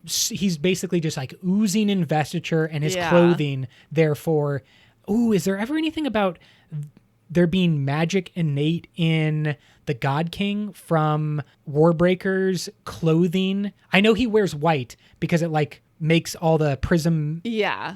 he's basically just like oozing investiture, and his clothing, therefore. Ooh, is there ever anything about there being magic innate in the God King from Warbreaker's clothing? I know he wears white because it like makes all the prism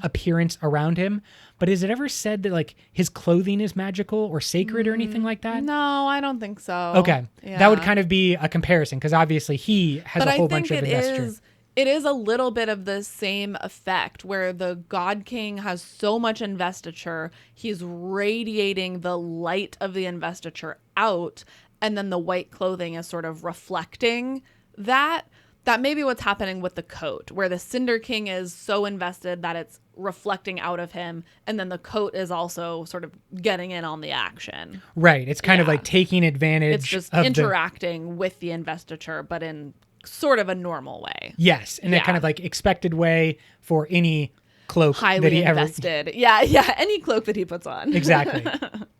appearance around him. But is it ever said that like his clothing is magical or sacred or anything like that? No, I don't think so. Okay. Yeah. That would kind of be a comparison, because obviously he has a whole bunch of investiture. It is a little bit of the same effect where the God King has so much investiture, he's radiating the light of the investiture out, and then the white clothing is sort of reflecting that. That may be what's happening with the coat, where the Cinder King is so invested that it's reflecting out of him, and then the coat is also sort of getting in on the action. Right. It's kind of like taking advantage. It's just interacting with the investiture, but in sort of a normal way. Yes, in a kind of like expected way for any cloak highly that he invested. Any cloak that he puts on. Exactly.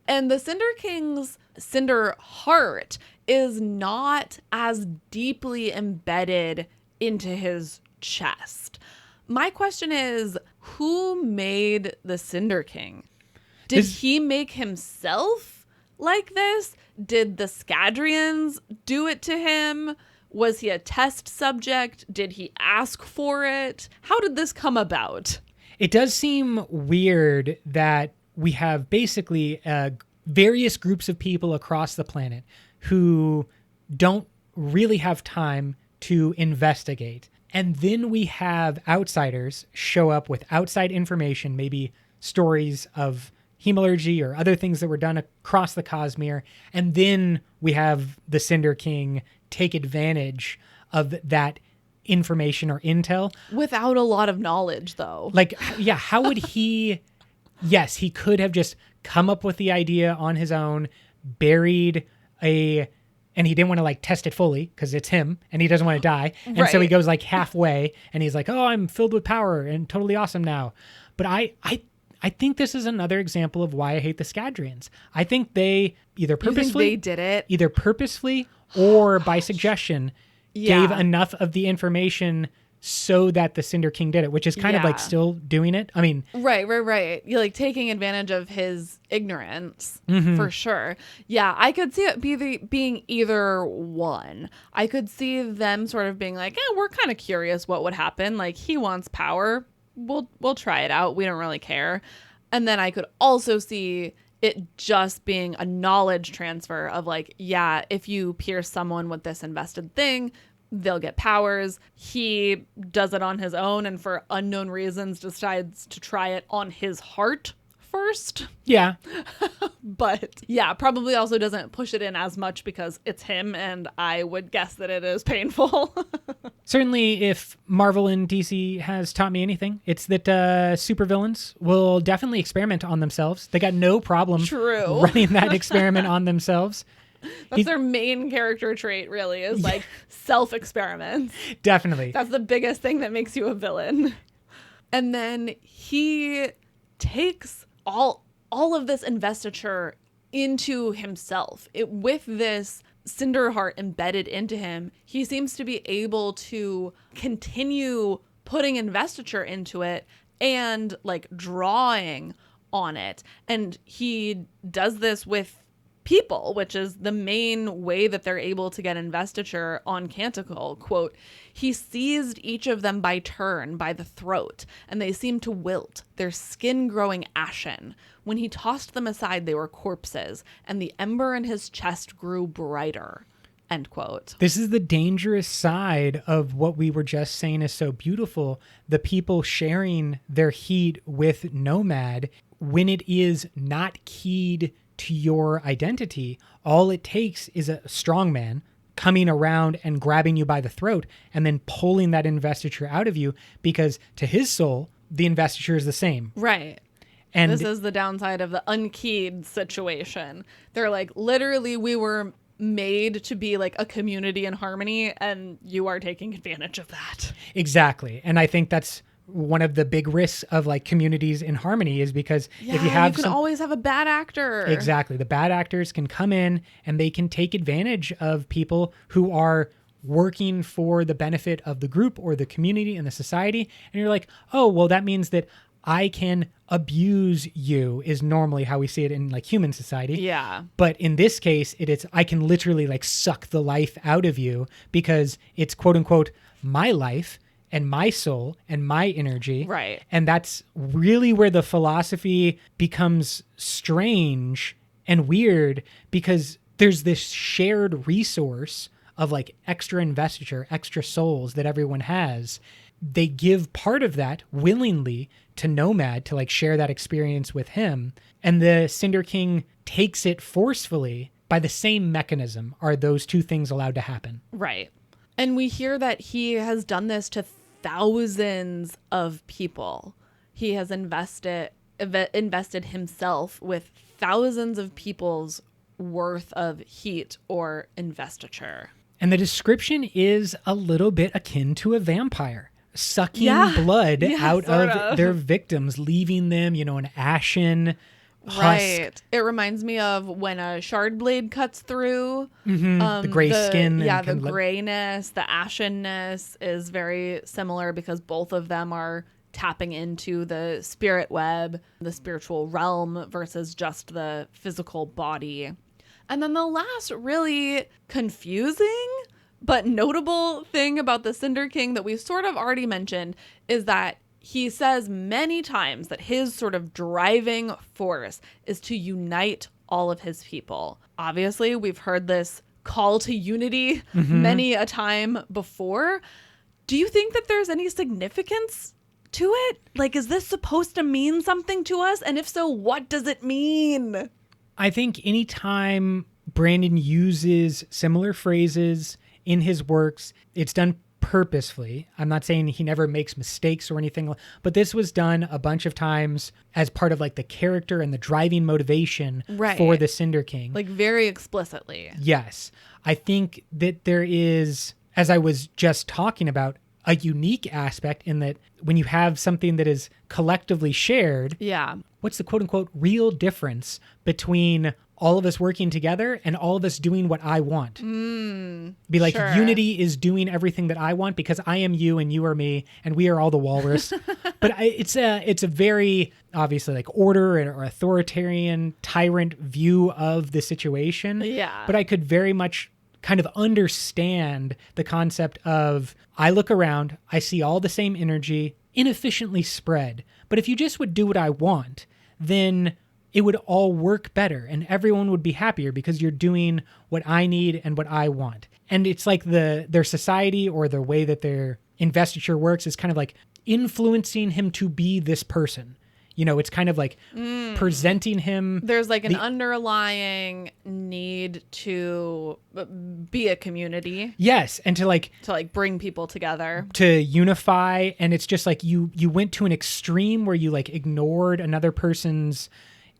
And the Cinder King's Cinder Heart is not as deeply embedded into his chest. My question is, who made the Cinder King? Did he make himself like this? Did the Scadrians do it to him? Was he a test subject? Did he ask for it? How did this come about? It does seem weird that we have basically various groups of people across the planet who don't really have time to investigate. And then we have outsiders show up with outside information, maybe stories of hemalurgy or other things that were done across the Cosmere. And then we have the Cinder King take advantage of that information or intel. Without a lot of knowledge, though. Like, yeah, how would he... Yes, he could have just come up with the idea on his own, buried and he didn't want to like test it fully because it's him and he doesn't want to die. And so he goes like halfway and he's like, oh, I'm filled with power and totally awesome now. But I think this is another example of why I hate the Scadrians. I think they either purposefully they did it, either purposefully or by suggestion gave enough of the information so that the Cinder King did it, which is kind of like still doing it. I mean, right. You're like taking advantage of his ignorance for sure. Yeah, I could see it being either one. I could see them sort of being like, we're kind of curious what would happen. Like, he wants power. We'll try it out. We don't really care. And then I could also see it just being a knowledge transfer of like, if you pierce someone with this invested thing, they'll get powers. He does it on his own and for unknown reasons decides to try it on his heart first. Yeah. But probably also doesn't push it in as much because it's him, and I would guess that it is painful. Certainly, if Marvel and DC has taught me anything, it's that supervillains will definitely experiment on themselves. They got no problem running that experiment on themselves. That's their main character trait, really, is like self-experiments. Definitely. That's the biggest thing that makes you a villain. And then he takes all of this investiture into himself. With this Cinderheart embedded into him, he seems to be able to continue putting investiture into it and like drawing on it. And he does this with people, which is the main way that they're able to get investiture on Canticle. Quote, he seized each of them by turn by the throat, and they seemed to wilt, their skin growing ashen. When he tossed them aside, they were corpses, and the ember in his chest grew brighter. End quote. This is the dangerous side of what we were just saying is so beautiful. The people sharing their heat with Nomad, when it is not keyed to your identity, all it takes is a strong man coming around and grabbing you by the throat and then pulling that investiture out of you, because to his soul, the investiture is the same. Right. And this is the downside of the unkeyed situation. They're like, literally, we were made to be like a community in harmony, and you are taking advantage of that. Exactly. And I think that's one of the big risks of like communities in harmony, is because if you have always have a bad actor. Exactly. The bad actors can come in and they can take advantage of people who are working for the benefit of the group or the community and the society. And you're like, oh, well, that means that I can abuse you, is normally how we see it in like human society. Yeah. But in this case, it's I can literally like suck the life out of you because it's quote unquote my life and my soul and my energy. Right. And that's really where the philosophy becomes strange and weird, because there's this shared resource of like extra investiture, extra souls that everyone has. They give part of that willingly to Nomad to like share that experience with him. And the Cinder King takes it forcefully. By the same mechanism are those two things allowed to happen. Right. And we hear that he has done this to thousands of people. He has invested himself with thousands of people's worth of heat or investiture. And the description is a little bit akin to a vampire, sucking blood out of their victims, leaving them, an ashen husk. Right. It reminds me of when a shard blade cuts through. The gray skin. Yeah, the grayness, the ashenness is very similar, because both of them are tapping into the spirit web, the spiritual realm, versus just the physical body. And then the last really confusing But notable thing about the Cinder King that we sort of already mentioned is that he says many times that his sort of driving force is to unite all of his people. Obviously, we've heard this call to unity many a time before. Do you think that there's any significance to it? Like, is this supposed to mean something to us? And if so, what does it mean? I think anytime Brandon uses similar phrases in his works, it's done purposefully. I'm not saying he never makes mistakes or anything, but this was done a bunch of times as part of like the character and the driving motivation for the Cinder King. Like very explicitly. Yes. I think that there is, as I was just talking about, a unique aspect in that when you have something that is collectively shared, what's the quote unquote real difference between all of us working together and all of us doing what I want? Be like, unity is doing everything that I want because I am you and you are me and we are all the walrus. But it's a very obviously like order or authoritarian tyrant view of the situation. Yeah. But I could very much kind of understand the concept of, I look around, I see all the same energy inefficiently spread. But if you just would do what I want, then it would all work better and everyone would be happier because you're doing what I need and what I want. And it's like their society or the way that their investiture works is kind of like influencing him to be this person. You know, it's kind of like presenting him. There's like an underlying need to be a community. Yes. And to bring people together. To unify. And it's just like you went to an extreme where you like ignored another person's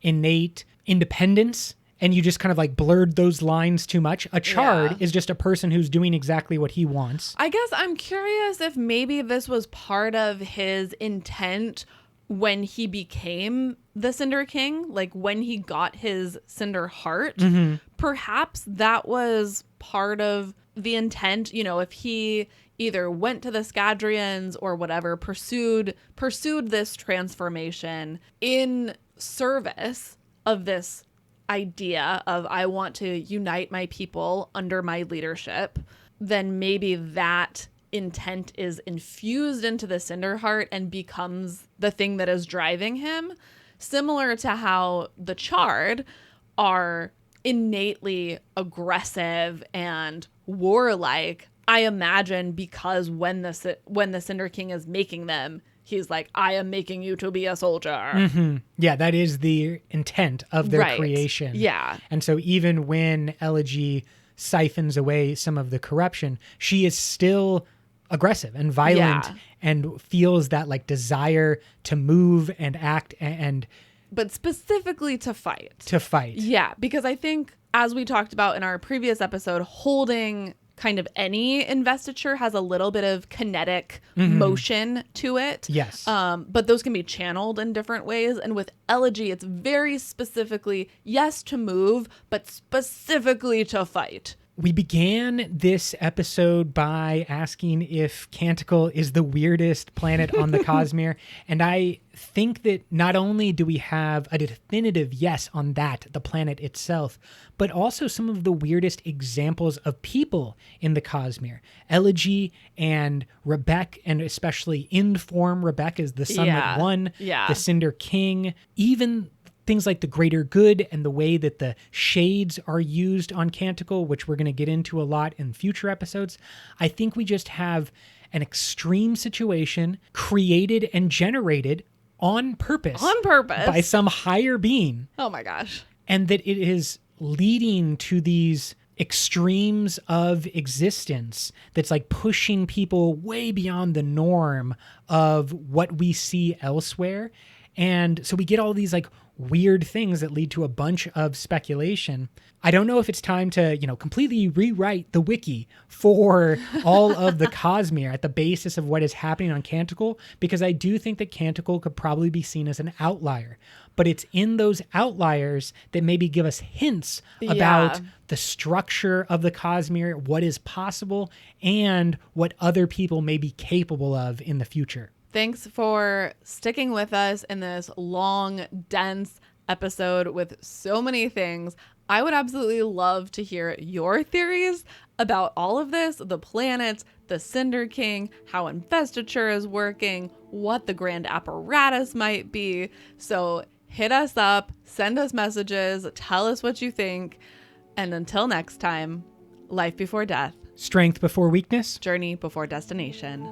innate independence and you just kind of like blurred those lines too much. A chard is just a person who's doing exactly what he wants. I guess I'm curious if maybe this was part of his intent when he became the Cinder King, like when he got his Cinder Heart. Perhaps that was part of the intent. You know, if he either went to the Scadrians or whatever, pursued this transformation in service of this idea of I want to unite my people under my leadership, then maybe that intent is infused into the Cinder Heart and becomes the thing that is driving him. Similar to how the Chard are innately aggressive and warlike, I imagine, because when the Cinder King is making them, he's like, I am making you to be a soldier. Yeah, that is the intent of their creation. Yeah. And so even when Elegy siphons away some of the corruption, she is still aggressive and violent and feels that like desire to move and act but specifically to fight. Yeah, because I think, as we talked about in our previous episode, holding kind of any investiture has a little bit of kinetic motion to it. Yes. But those can be channeled in different ways. And with Elegy, it's very specifically, yes, to move, but specifically to fight. We began this episode by asking if Canticle is the weirdest planet on the Cosmere. And I think that not only do we have a definitive yes on that, the planet itself, but also some of the weirdest examples of people in the Cosmere. Elegy and Rebek, and especially in form, Rebek is the Sunlit One, the Cinder King, even things like the greater good and the way that the shades are used on Canticle, which we're going to get into a lot in future episodes. I think we just have an extreme situation created and generated on purpose. By some higher being. Oh my gosh. And that it is leading to these extremes of existence that's like pushing people way beyond the norm of what we see elsewhere. And so we get all these like weird things that lead to a bunch of speculation. I don't know if it's time to, completely rewrite the wiki for all of the Cosmere at the basis of what is happening on Canticle, because I do think that Canticle could probably be seen as an outlier. But it's in those outliers that maybe give us hints about the structure of the Cosmere, what is possible, and what other people may be capable of in the future. Thanks for sticking with us in this long, dense episode with so many things. I would absolutely love to hear your theories about all of this, the planets, the Cinder King, how investiture is working, what the grand apparatus might be. So hit us up, send us messages, tell us what you think. And until next time, life before death, strength before weakness, journey before destination.